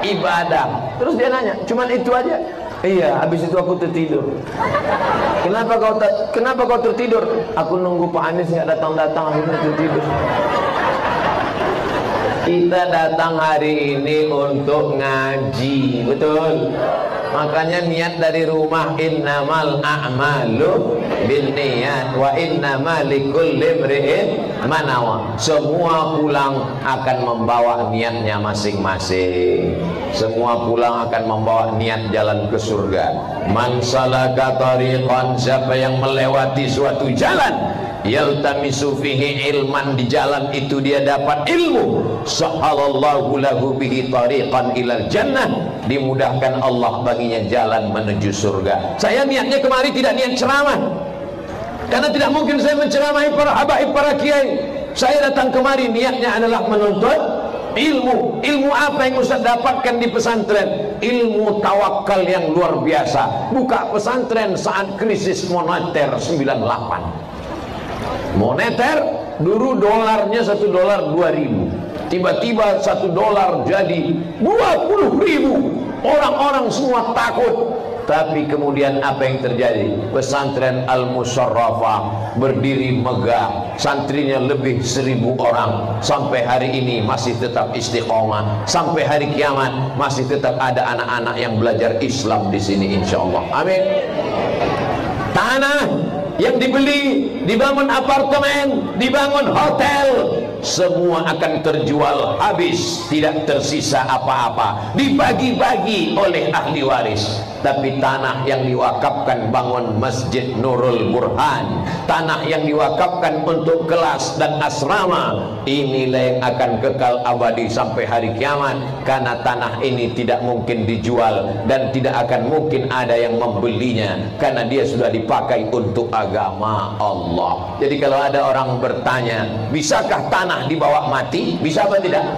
ibadah." Terus dia nanya, "Cuman itu aja?" Iya, habis itu aku tertidur. Kenapa kau tertidur? Aku nunggu Pak Anies nggak datang-datang, akhirnya tertidur. Kita datang hari ini untuk ngaji, betul. Makanya niat dari rumah, innamal a'malu binniyat wa innamal likulli imri'in ma nawa. Semua pulang akan membawa niatnya masing-masing. Semua pulang akan membawa niat jalan ke surga. Man salaka tariqan, siapa yang melewati suatu jalan, yaltamisu fihi ilman, di jalan itu dia dapat ilmu, sahalallahu lahu bihi tariqan ilal jannah, dimudahkan Allah baginya jalan menuju surga. Saya niatnya kemari tidak niat ceramah, karena tidak mungkin saya menceramahi para habaib, para kiai. Saya datang kemari niatnya adalah menuntut ilmu. Ilmu apa yang Ustaz dapatkan di pesantren? Ilmu tawakal yang luar biasa. Buka pesantren saat krisis moneter 98. Moneter dulu dolarnya $1 2.000, tiba-tiba $1 jadi 20.000. Orang-orang semua takut. Tapi kemudian apa yang terjadi? Pesantren Al-Musarrafah berdiri megah, santrinya lebih 1.000 orang. Sampai hari ini masih tetap istiqomah. Sampai hari kiamat masih tetap ada anak-anak yang belajar Islam di sini, insya Allah. Amin. Tanah yang dibeli, dibangun apartemen, dibangun hotel, semua akan terjual habis, tidak tersisa apa-apa, dibagi-bagi oleh ahli waris. Tapi tanah yang diwakafkan bangun Masjid Nurul Burhan, tanah yang diwakafkan untuk kelas dan asrama, inilah yang akan kekal abadi sampai hari kiamat. Karena tanah ini tidak mungkin dijual dan tidak akan mungkin ada yang membelinya, karena dia sudah dipakai untuk agama Allah. Jadi kalau ada orang bertanya, bisakah tanah dibawa mati? Bisa apa tidak?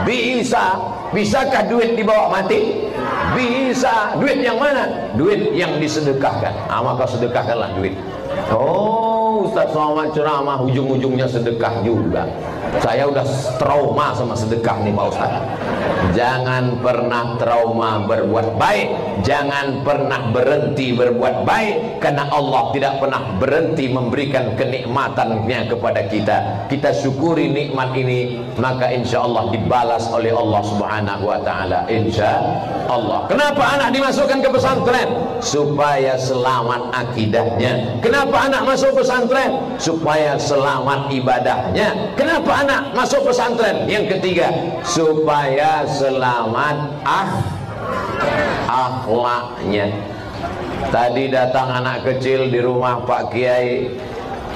Bisa. Bisakah duit dibawa mati? Bisa. Duit yang mana? Duit yang disedekahkan. Maka sedekahkanlah duit. Oh, Ustaz Somad ceramah ujung-ujungnya sedekah juga. Saya udah trauma sama sedekah nih Pak Ustaz. Jangan pernah trauma berbuat baik, jangan pernah berhenti berbuat baik, karena Allah tidak pernah berhenti memberikan kenikmatannya kepada kita. Kita syukuri nikmat ini, maka insya Allah dibalas oleh Allah Subhanahu wa taala, insya Allah. Kenapa anak dimasukkan ke pesantren? Supaya selamat akidahnya. Kenapa anak masuk pesantren? Supaya selamat ibadahnya. Kenapa anak masuk pesantren? Yang ketiga, supaya selamat akhlaknya. Tadi datang anak kecil di rumah Pak Kiai,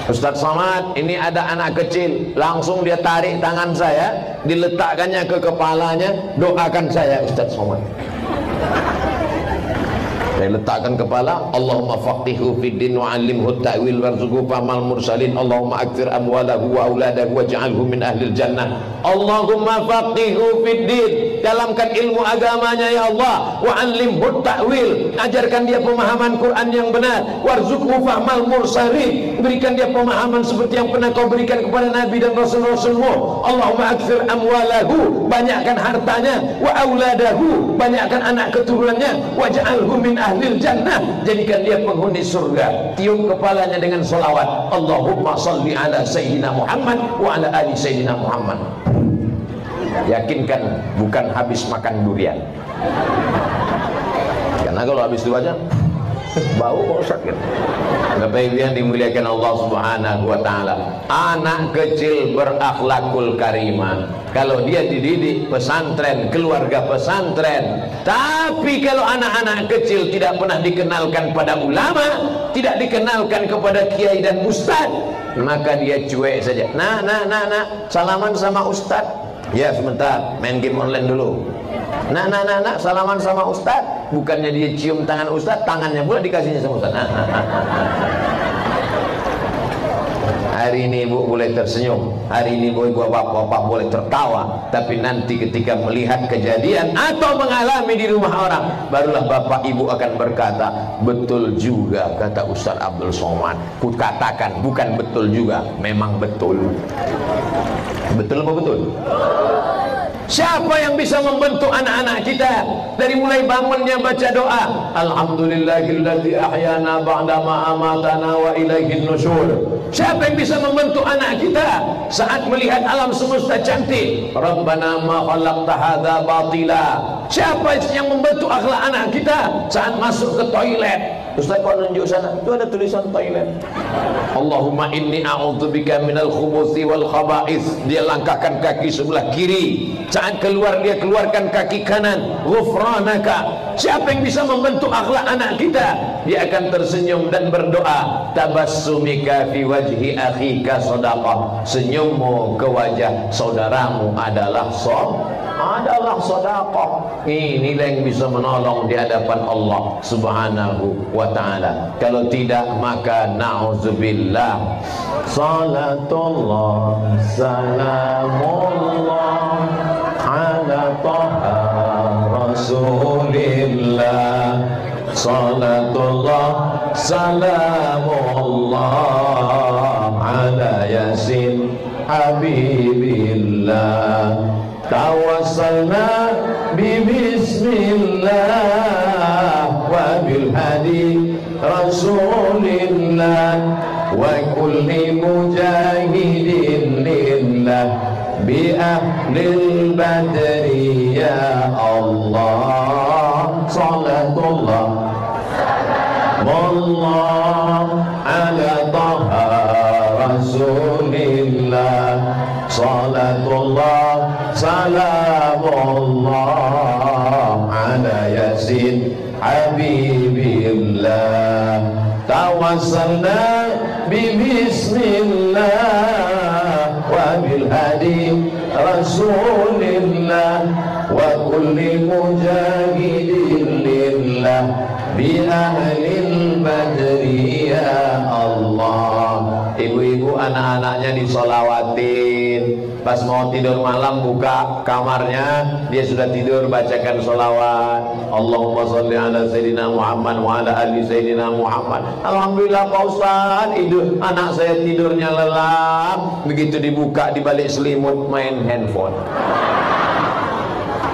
Ustaz Somad, ini ada anak kecil. Langsung dia tarik tangan saya, diletakkannya ke kepalanya, doakan saya Ustaz Somad. Saya letakkan kepala, Allahumma faqihu fid din wa 'allimhu ta'wil warzuqhu famal mursalin, Allahumma akthir amwalahu wa auladahu waj'alhu min ahlil jannah. Allahumma faqihu fid din, dalamkan ilmu agamanya ya Allah. Wa 'allimhu ta'wil, ajarkan dia pemahaman Quran yang benar. Warzuqhu fahmal mursalin, berikan dia pemahaman seperti yang pernah kau berikan kepada Nabi dan Rasul-Rasulmu. Allahumma akthir amwalahu, banyakkan hartanya. Wa auladahu, banyakkan anak keturunannya. Waj'alhu min ahlil jannah, jadikan dia penghuni surga. Tiup kepalanya dengan salawat. Allahumma salli ala Sayyidina Muhammad wa ala ali Sayyidina Muhammad. Yakinkan bukan habis makan durian, karena kalau habis itu aja bau kok sakit. Bapak Ibu yang dimuliakan Allah Subhanahu wa taala, anak kecil berakhlakul karimah kalau dia dididik pesantren, keluarga pesantren. Tapi kalau anak-anak kecil tidak pernah dikenalkan pada ulama, tidak dikenalkan kepada kiai dan ustaz, maka dia cuek saja. Nah, salaman sama ustaz. Ya sebentar, main game online dulu. Nah, salaman sama ustaz. Bukannya dia cium tangan ustaz, tangannya pula dikasihnya sama ustaz. Hari ini ibu boleh tersenyum, hari ini ibu bapak boleh tertawa, tapi nanti ketika melihat kejadian atau mengalami di rumah orang, barulah bapak ibu akan berkata, betul juga kata Ustaz Abdul Somad. Ku katakan bukan betul juga, memang betul. Betul apa betul? Siapa yang bisa membentuk anak-anak kita dari mulai bangunnya baca doa, alhamdulillahilladzi ahyana ba'dama amatana wa ilaihin nusyur. Siapa yang bisa membentuk anak kita saat melihat alam semesta cantik, rabbana ma khalaqta hadza batila. Siapa yang membentuk akhlak anak kita saat masuk ke toilet? Ustaz kok nunjuk sana, itu ada tulisan toilet. Allahumma inni a'udzubika minal khubuthi wal khaba'ith. Dia langkahkan kaki sebelah kiri, saat keluar dia keluarkan kaki kanan. Ghufranaka. Siapa yang bisa membentuk akhlak anak kita? Dia akan tersenyum dan berdoa, tabassumika fi wajhi akhika shadaqah. Senyummu ke wajah saudaramu adalah sedekah. Inilah yang bisa menolong di hadapan Allah Subhanahu wa taala. Kalau tidak maka na'udzubillah. Salatullah salamullah ala taha rasulillah. Salatullah salamullah ala yasin habibillah. Tawassalna bismillah wa bil hadi rasulillah wa kulli mujahidin lillah bi ahlil badri ya Allah. Salatullah wallah ala taha rasulillah. Salatullah salamullah ala yasin habibillah. Tawassalna bismillah wa bil hadi rasulillah wa kulli mujahidin lillah bi ahlil badri ya Allah. Ibu-ibu anak-anaknya disolawatin. Pas mau tidur malam buka kamarnya, dia sudah tidur bacakan solawat. Allahumma sholli ala Sayyidina Muhammad wa ala ali Sayyidina Muhammad. Alhamdulillah Pak Ustaz, anak saya tidurnya lelap. Begitu dibuka di balik selimut main handphone.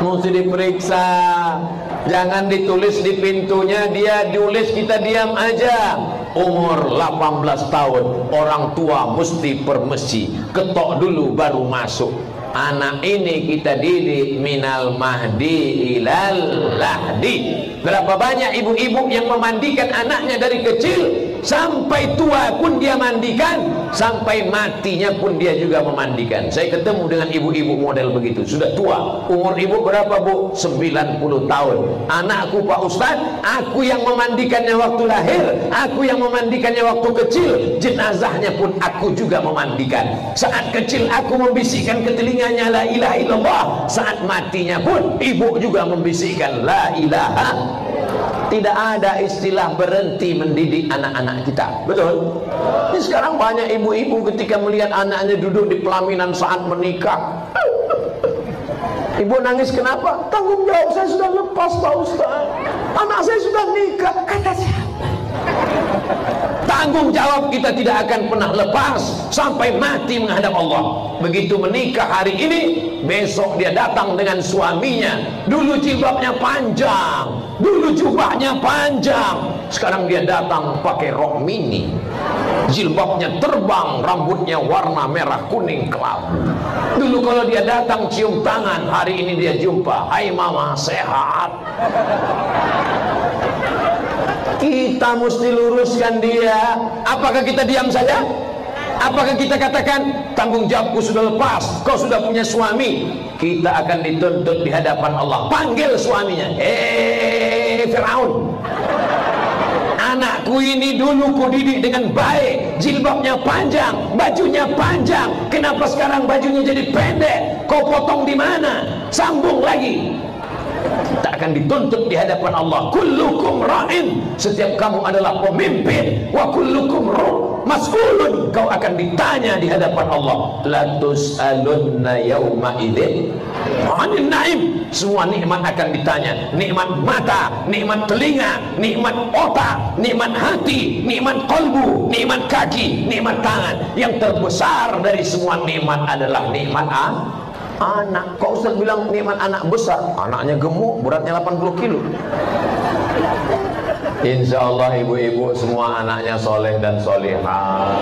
Mesti diperiksa. Jangan ditulis di pintunya, dia ditulis kita diam aja. Umur 18 tahun, orang tua mesti permisi, ketok dulu baru masuk. Anak ini kita didik minal mahdi ilal lahdi. Berapa banyak ibu-ibu yang memandikan anaknya dari kecil sampai tua pun dia mandikan, sampai matinya pun dia juga memandikan. Saya ketemu dengan ibu-ibu model begitu, sudah tua. Umur ibu berapa Bu? 90 tahun. Anakku Pak Ustaz, aku yang memandikannya waktu lahir, aku yang memandikannya waktu kecil, jenazahnya pun aku juga memandikan. Saat kecil aku membisikkan ke telinganya la ilaha illallah, saat matinya pun ibu juga membisikkan la ilaha. Tidak ada istilah berhenti mendidik anak-anak kita. Betul? Ini sekarang banyak ibu-ibu ketika melihat anaknya duduk di pelaminan saat menikah, Ibu nangis kenapa? Tanggung jawab saya sudah lepas Pak Ustaz. Anak saya sudah nikah. Kata siapa? Tanggung jawab kita tidak akan pernah lepas sampai mati menghadap Allah. Begitu menikah hari ini, besok dia datang dengan suaminya. Dulu jilbabnya panjang, dulu jubahnya panjang, sekarang dia datang pakai rok mini. Jilbabnya terbang, rambutnya warna merah kuning kelabu. Dulu kalau dia datang cium tangan, hari ini dia jumpa, hai mama sehat. Kita mesti luruskan dia. Apakah kita diam saja? Apakah kita katakan tanggung jawabku sudah lepas, kau sudah punya suami? Kita akan dituntut di hadapan Allah. Panggil suaminya, Firaun, anakku ini dulu kudidik dengan baik, jilbabnya panjang, bajunya panjang, kenapa sekarang bajunya jadi pendek? Kau potong di mana? Sambung lagi. Kita akan dituntut di hadapan Allah. Kullukum ra'in, setiap kamu adalah pemimpin. Wa kullukum mas'ulun, kau akan ditanya di hadapan Allah. La tus'alunna yawma idzin 'anil na'im, semua nikmat akan ditanya. Nikmat mata, nikmat telinga, nikmat otak, nikmat hati, nikmat kalbu, nikmat kaki, nikmat tangan. Yang terbesar dari semua nikmat adalah nikmat anak. Kok Ustaz bilang nikmat anak besar? Anaknya gemuk, beratnya 80 kilo. Insya Allah ibu-ibu semua anaknya soleh dan solehah.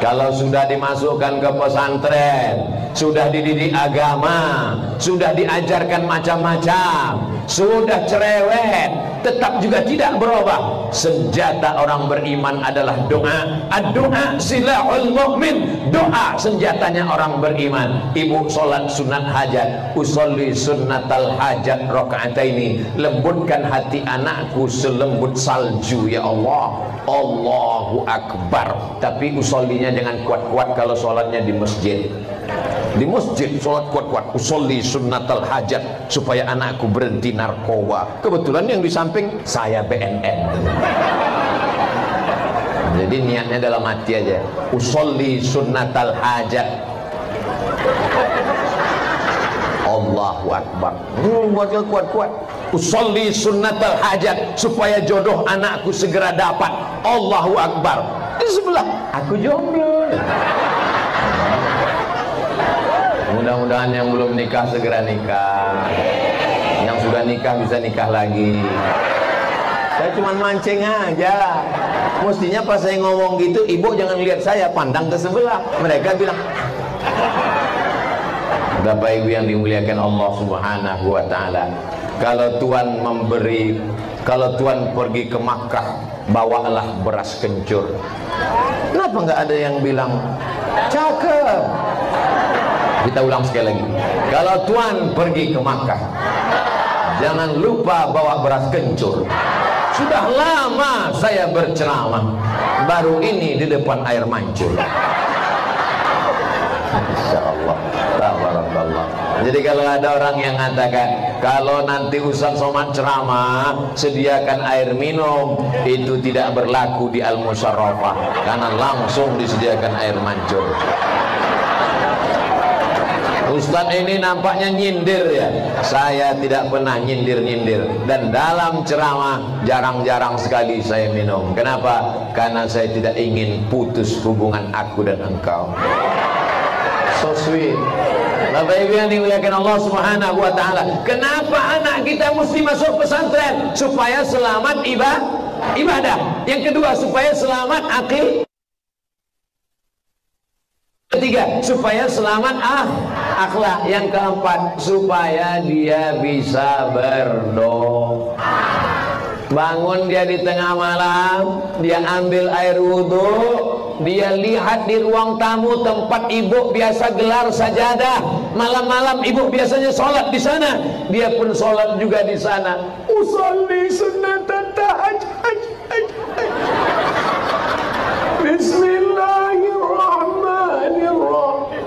Kalau sudah dimasukkan ke pesantren, sudah dididik agama, sudah diajarkan macam-macam, sudah cerewet, tetap juga tidak berubah. Senjata orang beriman adalah doa. Ad-doa silahul mu'min. Doa senjatanya orang beriman. Ibu sholat sunat hajat, usolli sunnatal hajat rakaataini. Lembutkan hati anakku selembut salju ya Allah. Allahu Akbar. Tapi usollinya jangan kuat-kuat kalau sholatnya di masjid. Di masjid sholat kuat-kuat, usolli sunnatal hajat, supaya anakku berhenti narkoba. Kebetulan yang di samping saya BNN. Jadi niatnya dalam hati aja, usolli sunnatal hajat. Allahu Akbar. Buatnya kuat-kuat. Usolli sunnatal hajat, supaya jodoh anakku segera dapat. Allahu Akbar. Di sebelah aku jomblo. Mudah-mudahan yang belum nikah segera nikah, yang sudah nikah bisa nikah lagi. Saya cuma mancing aja. Mestinya pas saya ngomong gitu, ibu jangan lihat saya, pandang ke sebelah. Mereka bilang, Bapak Ibu yang dimuliakan Allah Subhanahu wa Ta'ala, kalau Tuhan memberi, kalau Tuhan pergi ke Makkah, bawalah beras kencur. Kenapa nggak ada yang bilang cakep? Kita ulang sekali lagi. Kalau Tuhan pergi ke Makkah, jangan lupa bawa beras kencur. Sudah lama saya berceramah, baru ini di depan air mancur. Insyaallah. Tabarakallah. Jadi kalau ada orang yang mengatakan, kalau nanti Ustaz Somad ceramah sediakan air minum, itu tidak berlaku di Al-Musyarrafah, karena langsung disediakan air mancur. Ustaz ini nampaknya nyindir ya. Saya tidak pernah nyindir-nyindir. Dan dalam ceramah jarang-jarang sekali saya minum. Kenapa? Karena saya tidak ingin putus hubungan aku dan engkau. So sweet. Bapak Ibu yang dimuliakan Allah Subhanahu wa Ta'ala, kenapa anak kita mesti masuk pesantren? Supaya selamat ibadah. Yang kedua, supaya selamat akil. Ketiga, supaya selamat akhlak. Yang keempat, supaya dia bisa berdoa. Bangun dia di tengah malam, dia ambil air wudhu, dia lihat di ruang tamu tempat ibu biasa gelar sajadah. Malam-malam ibu biasanya sholat di sana, dia pun sholat juga di sana. Usolli sunnatan tahajjud. Bismillahirrahmanirrahim.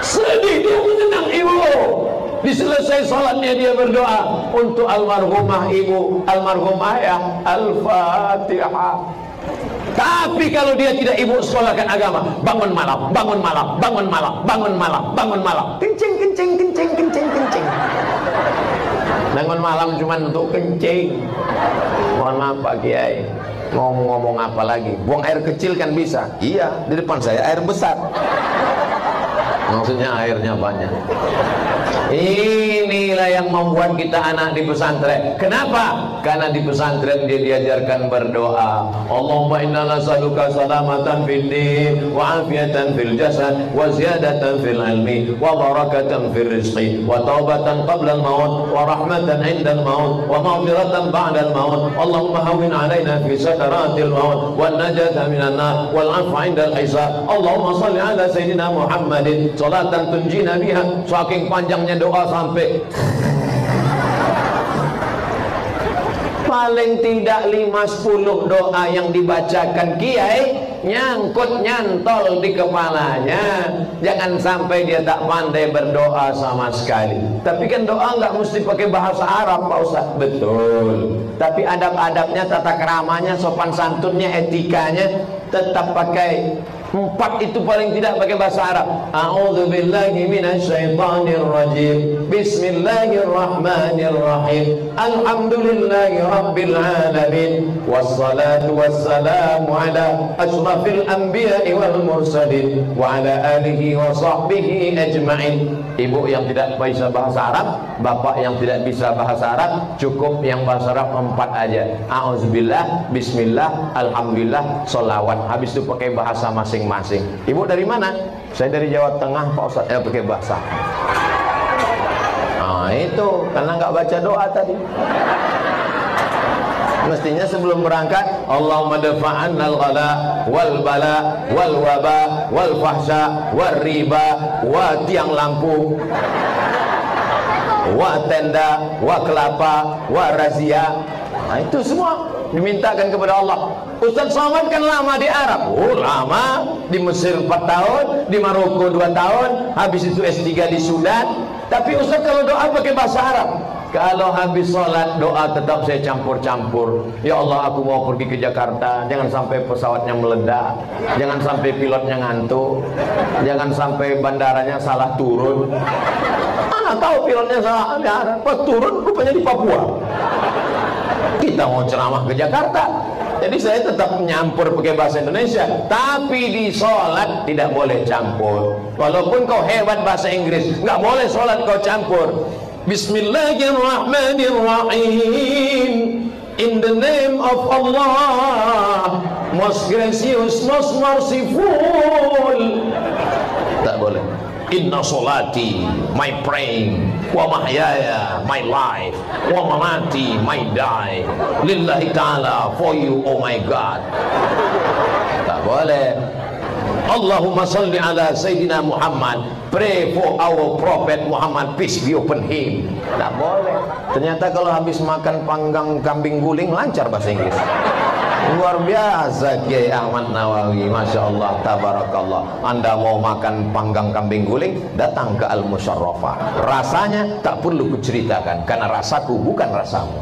Sedih dia menyenang ibu. Diselesai sholatnya dia berdoa untuk almarhumah ibu, almarhum ayah. Al-Fatihah. Tapi kalau dia tidak ibu sekolahkan agama, bangun malam, bangun malam, bangun malam, bangun malam, bangun malam, kencing, kencing, kencing, kencing, kencing. Bangun malam cuma untuk kencing. Mohon maaf Pak Kiai, ngomong apa lagi? Buang air kecil kan bisa? Iya, di depan saya air besar. Maksudnya airnya banyak. Inilah yang membuat kita anak di pesantren. Kenapa? Karena di pesantren dia diajarkan berdoa. Allahumma inna nas'aluka salamatan fid din wa afiatan fil jasad wa ziyadatan fil ilmi wa barakatan fil rizqi wa taubatan qabla al maut wa rahmatan 'inda al maut wa maghfiratan ba'da al maut. Allahumma hawwin 'alaina fi sakaratil maut wan najata minan nar wal 'afwa 'inda al hisab. Allahumma shalli 'ala sayyidina Muhammadin salatan tunjina biha. Saking panjangnya doa sampai paling tidak 5-10 doa yang dibacakan kiai nyangkut nyantol di kepalanya. Jangan sampai dia tak pandai berdoa sama sekali. Tapi kan doa nggak mesti pakai bahasa Arab Pak Ustaz. Betul. Tapi adab-adabnya, tata keramanya, sopan santunnya, etikanya tetap pakai 4 itu paling tidak pakai bahasa Arab. A'udzubillahi minasyaitonirrajim. Bismillahirrahmanirrahim. Alhamdulillahi rabbil alamin. Wassalatu wassalamu ala asyrafil anbiya'i wal mursalin wa ala alihi wa sahbihi ajma'in. Ibu yang tidak bisa bahasa Arab, bapak yang tidak bisa bahasa Arab, cukup yang bahasa Arab 4 aja. A'udzubillah, bismillah, alhamdulillah, sholawat. Habis itu pakai bahasa masing-masing. Ibu dari mana? Saya dari Jawa Tengah Pak Ustaz. Pakai bahasa. Nah itu karena nggak baca doa tadi. Mestinya sebelum berangkat, Allahumma dafa'annal ghala wal bala wal waba wal fahsya wal riba wa tiang lampu wa tenda wa kelapa wa razia. Nah itu semua dimintakan kepada Allah. Ustaz Somad kan lama di Arab. Oh lama. Di Mesir 4 tahun, di Maroko 2 tahun, habis itu S3 di Sudan. Tapi Ustaz kalau doa pakai bahasa Arab. Kalau habis sholat doa tetap saya campur-campur. Ya Allah, aku mau pergi ke Jakarta, jangan sampai pesawatnya meledak, jangan sampai pilotnya ngantuk, jangan sampai bandaranya salah turun. Mana tahu pilotnya salah, pas turun rupanya di Papua. Kita mau ceramah ke Jakarta, jadi saya tetap nyampur pakai bahasa Indonesia. Tapi di sholat tidak boleh campur. Walaupun kau hebat bahasa Inggris, nggak boleh sholat kau campur. Bismillahirrahmanirrahim. In the name of Allah, most gracious, most merciful. Tak boleh. Inna solati, my praying, wa mahyaya, my life, wa mamati, my die, lillahi ta'ala, for you, oh my God. Tak boleh. Allahumma salli ala Sayyidina Muhammad. Pray for our Prophet Muhammad, peace be upon him. Tak boleh. Ternyata kalau habis makan panggang kambing guling lancar bahasa Inggris. Luar biasa Kiai Ahmad Nawawi, Masya Allah, tabarakallah. Anda mau makan panggang kambing guling, datang ke Al-Musyarrafah. Rasanya tak perlu kuceritakan, karena rasaku bukan rasamu.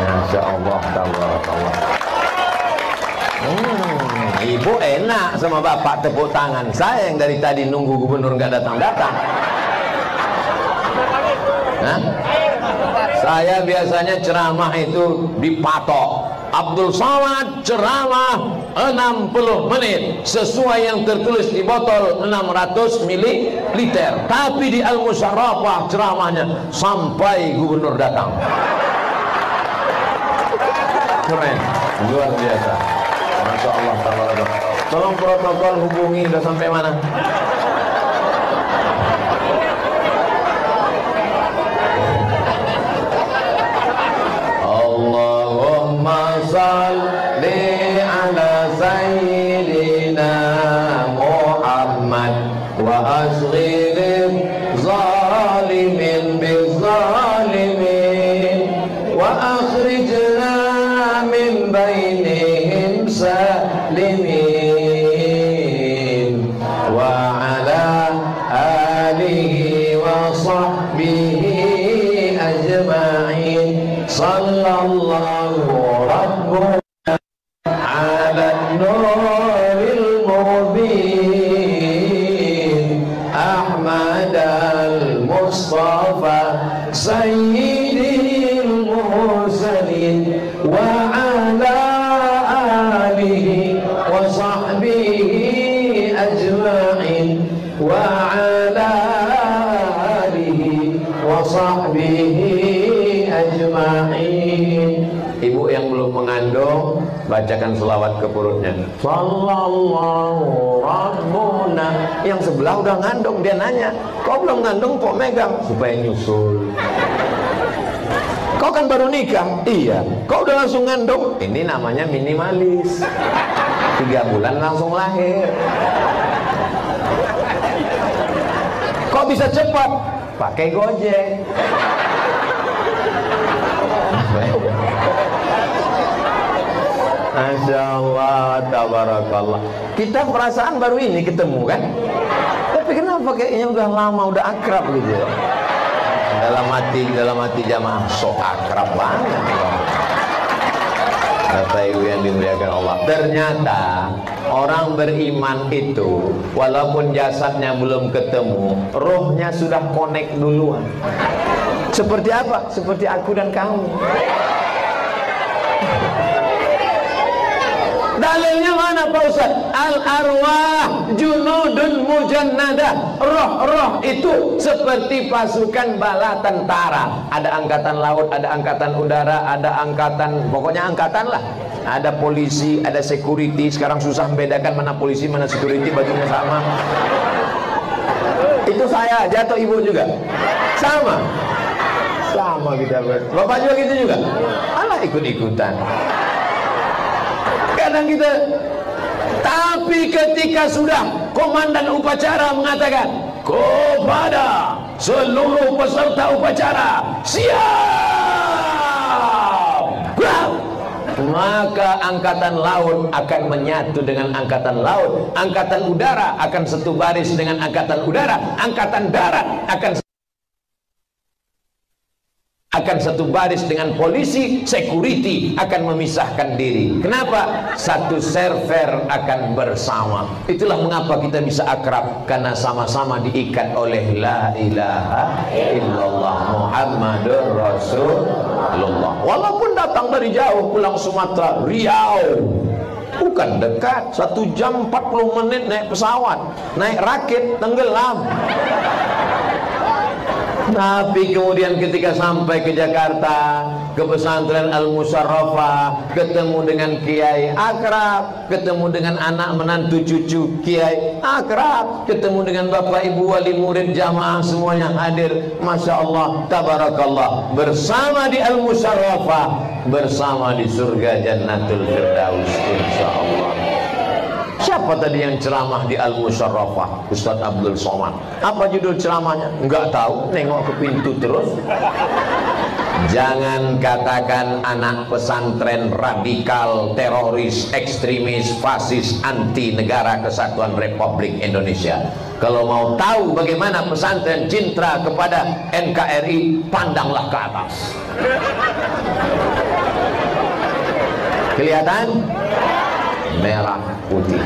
Masya Allah, tabarakallah. Ibu enak sama bapak tepuk tangan. Saya yang dari tadi nunggu gubernur nggak datang-datang. Saya biasanya ceramah itu dipatok. Abdul Somad ceramah 60 menit sesuai yang tertulis di botol 600 ml. Tapi di Al-Musyarrafah ceramahnya sampai gubernur datang. Keren, luar biasa. Masya Allah, tabarakallah. Tolong protokol hubungi, udah sampai mana? Allahumma salli ala sayyidina Muhammad wa asghiril zalimin bizzalimin wa akhrijna min bainihim salimin wa ala alihi wa sahbihi ajma'in. Sallallahu rabbuh Muhammadin wa ala alihi wa sahbihi ajma'in wa ala alihi wa sahbihi ajma'in. Ibu yang belum mengandung, bacakan selawat ke perutnya. Sallallahu Rabbuna. Yang sebelah udah ngandung, dia nanya, kau belum ngandung kok megang? Supaya nyusul. Kau kan baru nikah? Iya. Kau udah langsung ngandung? Ini namanya minimalis. 3 bulan langsung lahir. Kok bisa cepat? Pakai Gojek. Masya Allah, tabarakallah. Kita perasaan baru ini ketemu kan? Tapi kenapa kayaknya udah lama, udah akrab gitu ya? Dalam hati jamaah sok akrab banget. Kata ibu yang dimuliakan Allah, ternyata orang beriman itu walaupun jasadnya belum ketemu, rohnya sudah connect duluan. Seperti apa? Seperti aku dan kamu. Dalilnya mana Pak Ustaz? Al-arwah junudun mujannadah. Roh-roh itu seperti pasukan bala tentara. Ada angkatan laut, ada angkatan udara, ada angkatan, pokoknya angkatan lah. Ada polisi, ada security. Sekarang susah membedakan mana polisi, mana security, bajunya sama. Itu saya, jatuh ibu juga. Sama. Sama kita. Bapak juga gitu juga. Alah ikut-ikutan. Kadang kita, tapi ketika sudah komandan upacara mengatakan kepada seluruh peserta upacara siap, maka angkatan laut akan menyatu dengan angkatan laut, angkatan udara akan satu baris dengan angkatan udara, angkatan darat akan satu baris dengan polisi, security akan memisahkan diri. Kenapa? Satu server akan bersama. Itulah mengapa kita bisa akrab, karena sama-sama diikat oleh la ilaha illallah Muhammadur Rasulullah. Walaupun datang dari jauh, pulang Sumatera, Riau, bukan dekat, 1 jam 40 menit naik pesawat, naik rakit, tenggelam. Tapi kemudian ketika sampai ke Jakarta, ke pesantren Al-Musarrafah, ketemu dengan kiai akrab, ketemu dengan anak menantu cucu kiai akrab, ketemu dengan bapak ibu wali murid jamaah semuanya hadir. Masya Allah, tabarakallah, bersama di Al-Musarrafah, bersama di surga Jannatul Firdaus insyaallah. Siapa tadi yang ceramah di Al-Musarrafah? Ustadz Abdul Somad. Apa judul ceramahnya? Enggak tahu, nengok ke pintu terus. Jangan katakan anak pesantren radikal, teroris, ekstremis, fasis, anti negara kesatuan Republik Indonesia. Kalau mau tahu bagaimana pesantren cinta kepada NKRI, pandanglah ke atas. Kelihatan? Merah putih,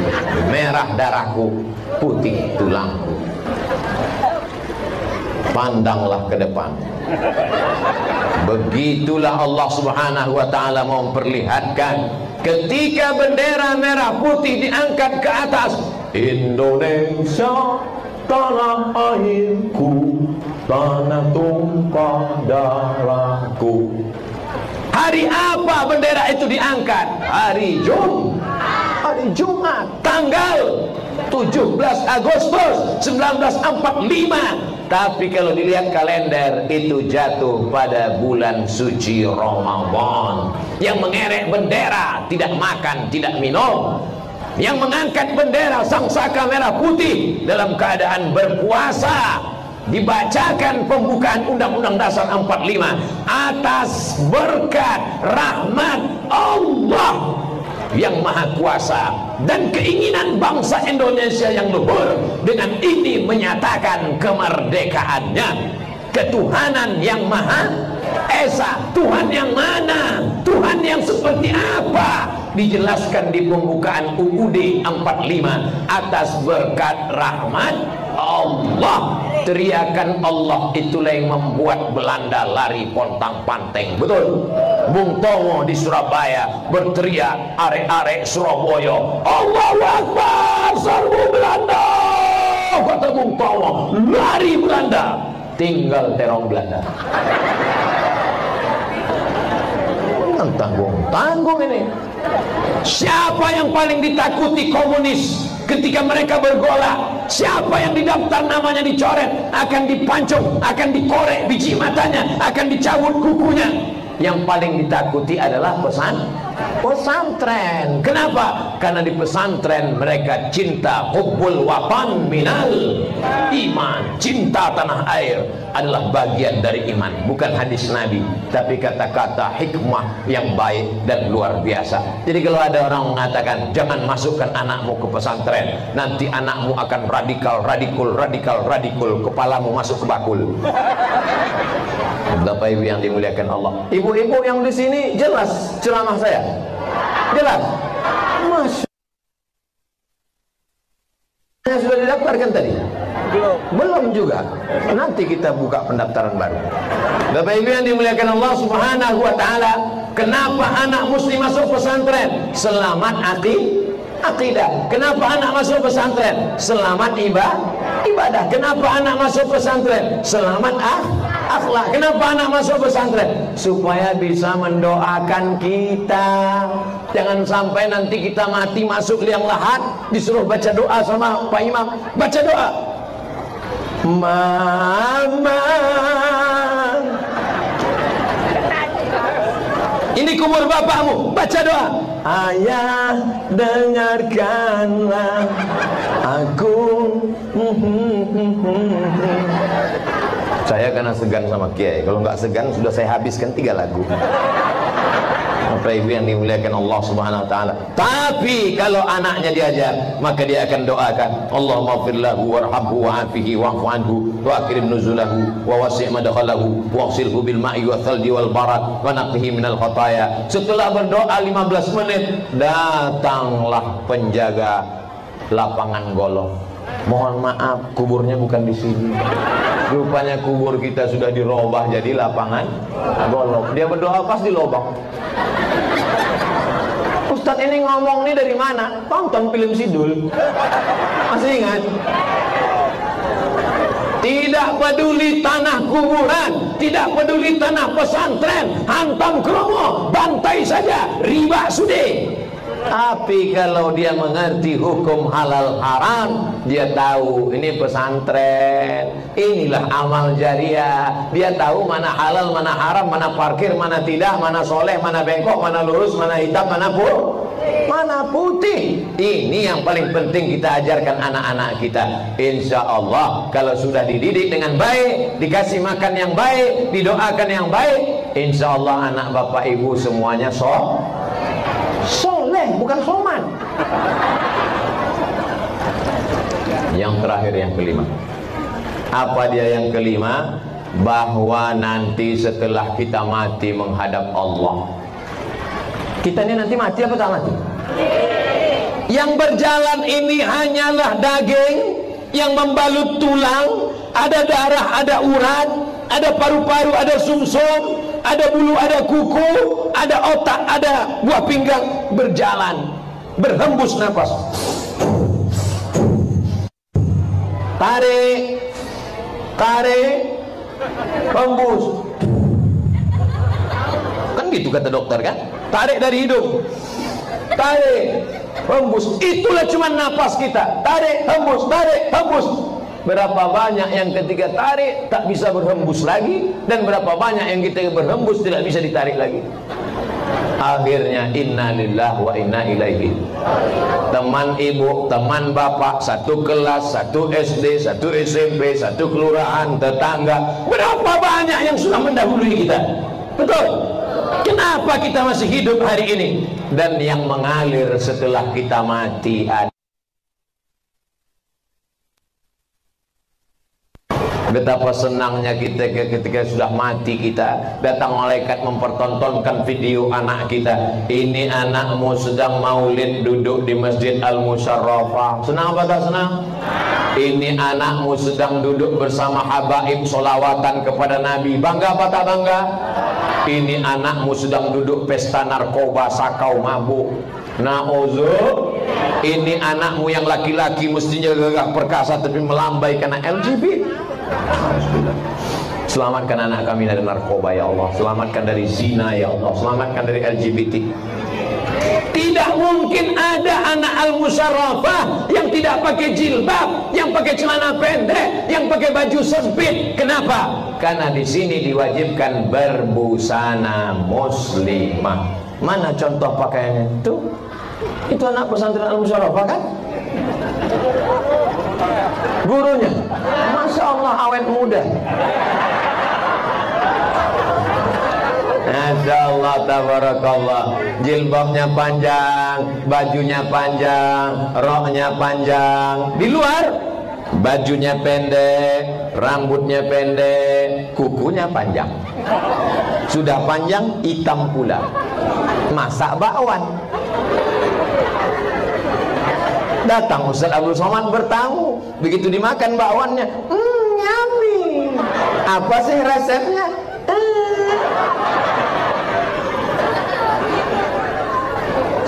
merah darahku, putih tulangku. Pandanglah ke depan. Begitulah Allah Subhanahu wa ta'ala mau memperlihatkan ketika bendera merah putih diangkat ke atas. Indonesia tanah airku, tanah tumpah darahku. Hari apa bendera itu diangkat? Hari Jumat, tanggal 17 Agustus 1945. Tapi kalau dilihat kalender, itu jatuh pada bulan suci Ramadan. Yang mengerek bendera, tidak makan, tidak minum. Yang mengangkat bendera sangsaka merah putih dalam keadaan berpuasa. Dibacakan pembukaan Undang-Undang Dasar 45 atas berkat rahmat Allah yang maha kuasa dan keinginan bangsa Indonesia yang luhur. Dengan ini menyatakan kemerdekaannya. Ketuhanan yang maha esa, Tuhan yang mana, Tuhan yang seperti apa, dijelaskan di pembukaan UUD 45 atas berkat rahmat Allah. Teriakan Allah itulah yang membuat Belanda lari pontang-panting. Betul. Bung Tomo di Surabaya berteriak, arek-arek Surabaya, Allahu Akbar, serbu Belanda. Kata Bung Tomo, lari Belanda, tinggal terong Belanda. Tanggung ini. Siapa yang paling ditakuti komunis ketika mereka bergolak? Siapa yang didaftar namanya dicoret, akan dipancung, akan dikorek biji matanya, akan dicabut kukunya? Yang paling ditakuti adalah pesantren. Kenapa? Karena di pesantren mereka cinta hubbul watan minal iman. Cinta tanah air adalah bagian dari iman. Bukan hadis Nabi, tapi kata-kata hikmah yang baik dan luar biasa. Jadi kalau ada orang mengatakan jangan masukkan anakmu ke pesantren, nanti anakmu akan radikal, kepalamu masuk ke bakul. Bapak Ibu yang dimuliakan Allah, ibu-ibu yang di sini jelas ceramah saya, jelas. Masya Allah, sudah didaftarkan tadi? Belum juga. Nanti kita buka pendaftaran baru. Bapak Ibu yang dimuliakan Allah Subhanahu wa taala, kenapa anak muslim masuk pesantren? Selamat akidah. Kenapa anak masuk pesantren? Selamat ibadah. Kenapa anak masuk pesantren? Selamat akhlak. Kenapa anak masuk pesantren? Supaya bisa mendoakan kita. Jangan sampai nanti kita mati masuk liang lahat, disuruh baca doa sama Pak Imam. Baca doa, Mama, ini kubur bapakmu, baca doa, Ayah dengarkanlah aku. Saya karena segan sama Kiai. Kalau nggak segan sudah saya habiskan 3 lagu. Bapak Ibu yang dimuliakan Allah Subhanahu wa taala. Tapi kalau anaknya diajar, maka dia akan doakan, Allahumma ighfir lahu warhamhu wa'afihi wa'fu anhu wa akrim nuzulahu wa wasi' madkhalahu waghsilhu bil ma'i wa thalji wal barad wa naqhihi minal khataaya. Setelah berdoa 15 menit, datanglah penjaga lapangan golf. Mohon maaf, kuburnya bukan di sini. Rupanya kubur kita sudah dirubah jadi lapangan golf. Dia berdoa pas di lubang. Ustadz ini ngomong nih dari mana? Tonton film Sidul. Masih ingat? Tidak peduli tanah kuburan, tidak peduli tanah pesantren, hantam kromo, bantai saja, riba sudah. Tapi kalau dia mengerti hukum halal haram, dia tahu ini pesantren, inilah amal jariah. Dia tahu mana halal, mana haram, mana parkir, mana tidak, mana soleh, mana bengkok, mana lurus, mana hitam, mana putih. Ini yang paling penting kita ajarkan anak-anak kita. Insya Allah kalau sudah dididik dengan baik, dikasih makan yang baik, didoakan yang baik, insya Allah anak bapak ibu semuanya soleh, bukan soman. Yang terakhir, yang kelima. Apa dia yang kelima? Bahwa nanti setelah kita mati menghadap Allah, kita ini nanti mati apa tak mati? Yang berjalan ini hanyalah daging yang membalut tulang, ada darah, ada urat, ada paru-paru, ada sumsum, ada bulu, ada kuku, ada otak, ada buah pinggang. Berjalan, berhembus nafas, tarik, hembus. Kan gitu kata dokter kan? Tarik dari hidung, tarik, hembus. Itulah cuma nafas kita. Tarik, hembus, tarik, hembus. Berapa banyak yang ketika tarik tak bisa berhembus lagi, dan berapa banyak yang kita berhembus tidak bisa ditarik lagi. Akhirnya inna lillahi wa inna ilaihi. Teman ibu, teman bapak, satu kelas, satu SD, satu SMP, satu kelurahan, tetangga, berapa banyak yang sudah mendahului kita. Betul. Kenapa kita masih hidup hari ini? Dan yang mengalir setelah kita mati Betapa senangnya kita ketika sudah mati kita, datang malaikat mempertontonkan video anak kita. Ini anakmu sedang maulid duduk di Masjid Al-Musyarrafah. Senang apa tak senang? Ini anakmu sedang duduk bersama habaib solawatan kepada Nabi. Bangga apa tak bangga? Ini anakmu sedang duduk pesta narkoba, sakau, mabuk. Na'udzu. Ini anakmu yang laki-laki mestinya gagah perkasa tapi melambai karena LGBT. Selamatkan anak kami dari narkoba ya Allah, selamatkan dari zina ya Allah, selamatkan dari LGBT. Tidak mungkin ada anak Al-Musyarrafah yang tidak pakai jilbab, yang pakai celana pendek, yang pakai baju sempit. Kenapa? Karena di sini diwajibkan berbusana muslimah. Mana contoh pakaiannya? Itu anak pesantren Al-Musyarrafah kan? Gurunya, Masya Allah awet muda. Masya Allah, tabarakallah. Jilbabnya panjang, bajunya panjang, roknya panjang. Di luar, bajunya pendek, rambutnya pendek, kukunya panjang. Sudah panjang, hitam pula. Masak bakwan. Datang Ustaz Abdul Somad bertamu, begitu dimakan bakwannya, yummy. Apa sih resepnya?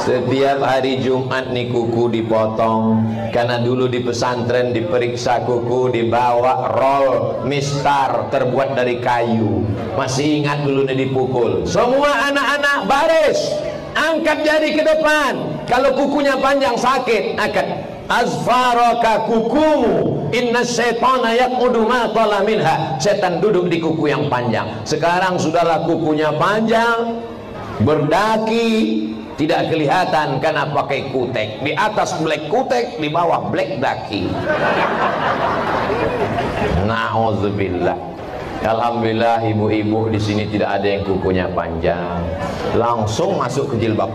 Setiap hari Jumat nih kuku dipotong. Karena dulu di pesantren diperiksa kuku, dibawa roll mistar terbuat dari kayu. Masih ingat dulu nih dipukul. Semua anak-anak baris, angkat jari ke depan. Kalau kukunya panjang sakit, angkat. Azfaraka kukumu, inna syaitana yaqudu ma tala minha. Setan duduk di kuku yang panjang. Sekarang sudahlah kukunya panjang, berdaki, tidak kelihatan karena pakai kutek. Di atas black kutek, di bawah black daki. Na'udzubillah. Alhamdulillah ibu-ibu di sini tidak ada yang kukunya panjang. Langsung masuk ke jilbab.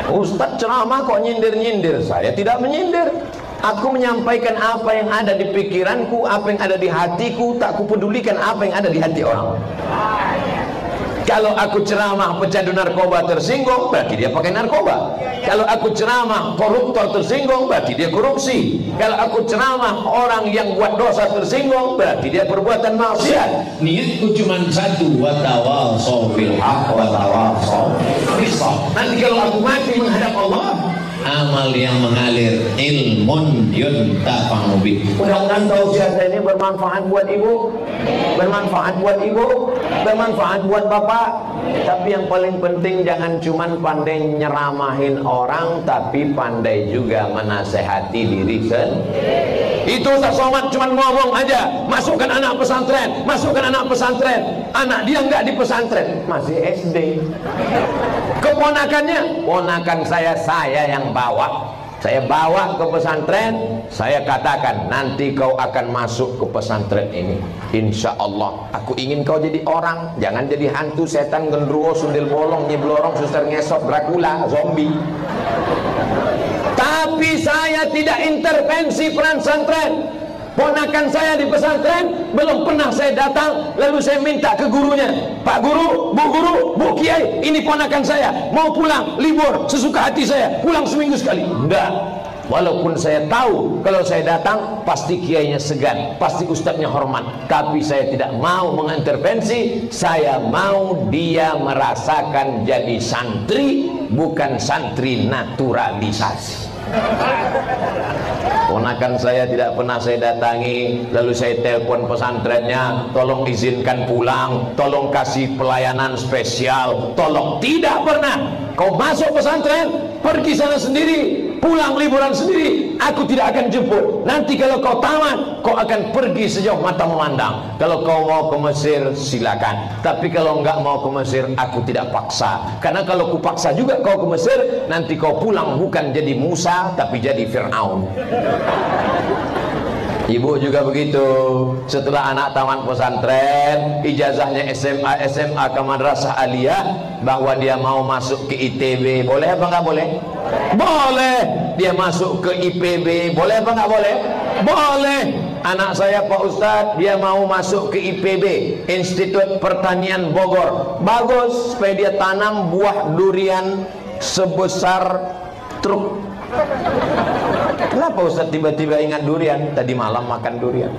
Ustadz ceramah kok nyindir-nyindir. Saya tidak menyindir. Aku menyampaikan apa yang ada di pikiranku, apa yang ada di hatiku. Tak kupedulikan apa yang ada di hati orang. Kalau aku ceramah pecandu narkoba tersinggung, berarti dia pakai narkoba. Kalau aku ceramah koruptor tersinggung, berarti dia korupsi. Kalau aku ceramah orang yang buat dosa tersinggung, berarti dia perbuatan maksiat. Niatku cuma satu, watawasau bil haq watawasau bis sabr. Nanti kalau aku mati menghadap Allah, amal yang mengalir, ilmun yuntafa'u bih. Mudah-mudahan tausiah saya ini bermanfaat buat ibu, bermanfaat buat ibu, bermanfaat buat bapak. Tapi yang paling penting jangan cuman pandai nyeramahin orang, tapi pandai juga menasehati diri sendiri. Itu Ustaz Somad cuman ngomong aja, masukkan anak pesantren, masukkan anak pesantren. Anak dia enggak di pesantren, masih SD. Keponakannya, ponakan saya yang bawa. Saya bawa ke pesantren, saya katakan nanti kau akan masuk ke pesantren ini, insya Allah. Aku ingin kau jadi orang, jangan jadi hantu, setan, gendruwo, sundel bolong, nyiblorong, suster ngesot, Dracula, zombie. Tapi saya tidak intervensi peran pesantren. Ponakan saya di pesantren belum pernah saya datang lalu saya minta ke gurunya, Pak Guru, Bu Kiai, ini ponakan saya mau pulang libur sesuka hati saya, pulang seminggu sekali. Enggak. Walaupun saya tahu kalau saya datang pasti kiainya segan, pasti ustadznya hormat, tapi saya tidak mau mengintervensi. Saya mau dia merasakan jadi santri, bukan santri naturalisasi. Ponakan saya tidak pernah saya datangi, lalu saya telepon pesantrennya, tolong izinkan pulang, tolong kasih pelayanan spesial, tolong. Tidak pernah. Kau masuk pesantren, pergi sana sendiri, pulang liburan sendiri, aku tidak akan jemput. Nanti kalau kau tamat, kau akan pergi sejauh mata memandang. Kalau kau mau ke Mesir silakan, tapi kalau enggak mau ke Mesir, aku tidak paksa. Karena kalau ku paksa juga kau ke Mesir, nanti kau pulang bukan jadi Musa tapi jadi Fir'aun. Ibu juga begitu. Setelah anak tamat pesantren, ijazahnya SMA ke madrasah aliyah, bahwa dia mau masuk ke ITB, boleh apa nggak boleh? Boleh. Dia masuk ke IPB, boleh apa nggak boleh? Boleh. Anak saya Pak Ustadz, dia mau masuk ke IPB, Institut Pertanian Bogor. Bagus, supaya dia tanam buah durian sebesar truk. Kenapa Ustadz tiba-tiba ingat durian? Tadi malam makan durian.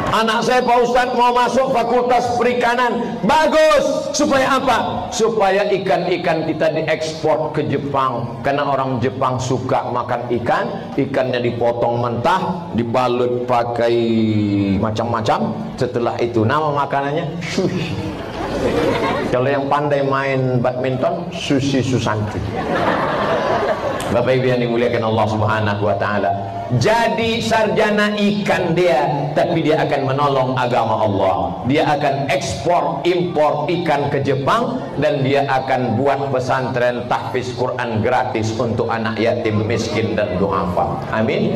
Anak saya Pak Ustadz mau masuk Fakultas Perikanan. Bagus, supaya apa? Supaya ikan-ikan kita diekspor ke Jepang. Karena orang Jepang suka makan ikan. Ikannya dipotong mentah, dibalut pakai macam-macam. Setelah itu nama makanannya sushi. Kalau yang pandai main badminton, Susi Susanti. Bapak Ibu yang dimuliakan Allah Subhanahu wa taala. Jadi sarjana ikan dia, tapi dia akan menolong agama Allah. Dia akan ekspor impor ikan ke Jepang, dan dia akan buat pesantren tahfiz Quran gratis untuk anak yatim miskin dan duafa. Amin.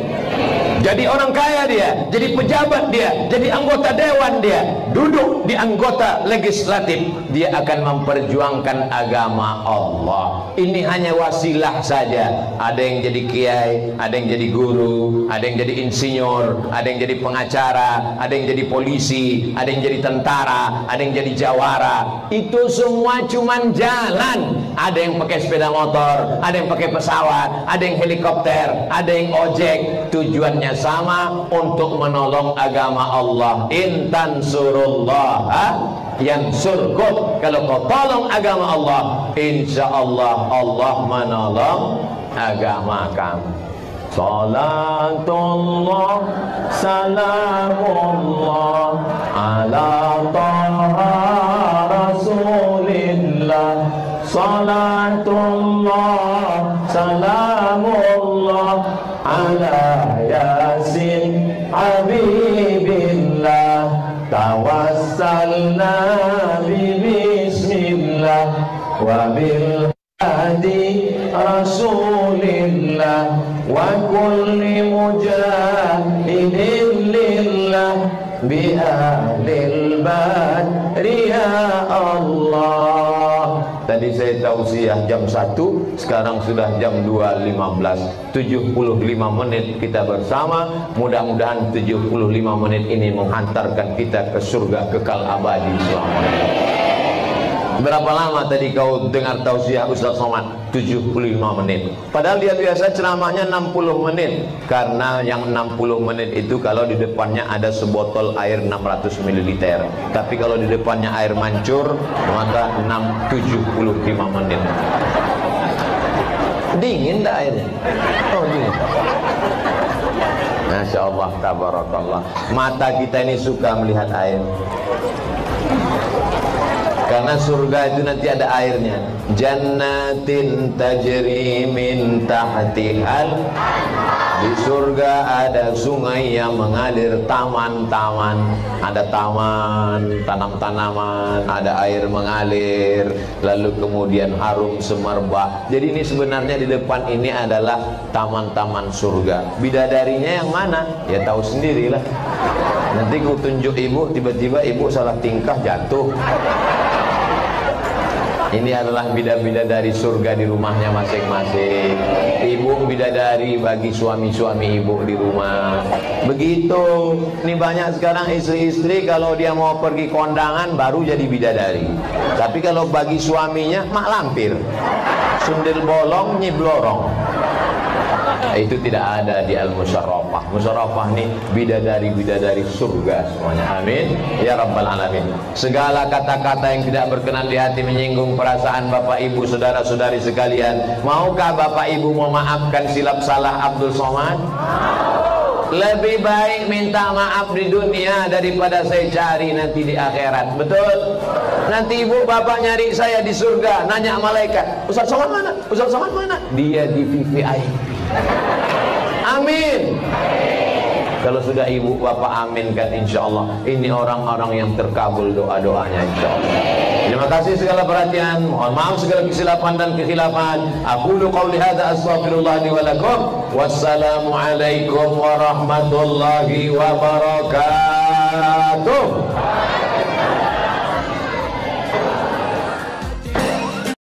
Jadi orang kaya dia, jadi pejabat dia, jadi anggota dewan dia, duduk di anggota legislatif, dia akan memperjuangkan agama Allah. Ini hanya wasilah saja. Ada yang jadi kiai, ada yang jadi guru, ada yang jadi insinyur, ada yang jadi pengacara, ada yang jadi polisi, ada yang jadi tentara, ada yang jadi jawara. Itu semua cuman jalan. Ada yang pakai sepeda motor, ada yang pakai pesawat, ada yang helikopter, ada yang ojek. Tujuannya sama, untuk menolong agama Allah. Intan surullah yansurkum. Kalau kau tolong agama Allah, insya Allah Allah menolong agama kamu. Salatullah salamullah ala taha rasulillah. Salatullah salamullah ala yasin habibillah. Tawassalna bismillah wa bil hadi rasulillah wa kulli mujahidin lillah bi ahlil badri ya Allah. Tadi saya tausiah jam 1, sekarang sudah jam 2.15, 75 menit kita bersama. Mudah-mudahan 75 menit ini menghantarkan kita ke surga kekal abadi selamanya. Berapa lama tadi kau dengar tausiah Ustaz Somad? 75 menit. Padahal dia biasa ceramahnya 60 menit. Karena yang 60 menit itu kalau di depannya ada sebotol air 600 ml. Tapi kalau di depannya air mancur, maka 75 menit. Dingin dah airnya? Oh dingin. Masya Allah, tabarakallah. Mata kita ini suka melihat air. Karena surga itu nanti ada airnya. Jannatin tajri min tahtihal. Di surga ada sungai yang mengalir, taman-taman. Ada taman, tanam-tanaman, ada air mengalir, lalu kemudian harum semerbak. Jadi ini sebenarnya di depan ini adalah taman-taman surga. Bidadarinya yang mana? Ya tahu sendirilah. Nanti ku tunjuk ibu, tiba-tiba ibu salah tingkah jatuh. Ini adalah bidadari surga di rumahnya masing-masing. Ibu bidadari bagi suami-suami ibu di rumah. Begitu. Ini banyak sekarang istri-istri kalau dia mau pergi kondangan baru jadi bidadari. Tapi kalau bagi suaminya mak lampir. Sundel bolong nyiblorong. Itu tidak ada di Al-Musyarrafah. Musyarrafah ini bidadari-bidadari surga semuanya. Amin ya rabbal alamin. Segala kata-kata yang tidak berkenan di hati, menyinggung perasaan Bapak Ibu, saudara-saudari sekalian, maukah Bapak Ibu memaafkan silap salah Abdul Somad? Lebih baik minta maaf di dunia daripada saya cari nanti di akhirat. Betul? Nanti ibu bapak nyari saya di surga, nanya malaikat, Ustaz Somad mana? Ustaz Somad mana? Dia di VVIP. Amin. Kalau sudah ibu bapak aminkan, insya Allah ini orang-orang yang terkabul doa-doanya, insya Allah. Terima kasih segala perhatian. Mohon maaf segala kesilapan dan kekhilafan. Aqulu qawli hadza astaghfirullah li wa lakum. Wassalamu alaikum warahmatullahi wabarakatuh.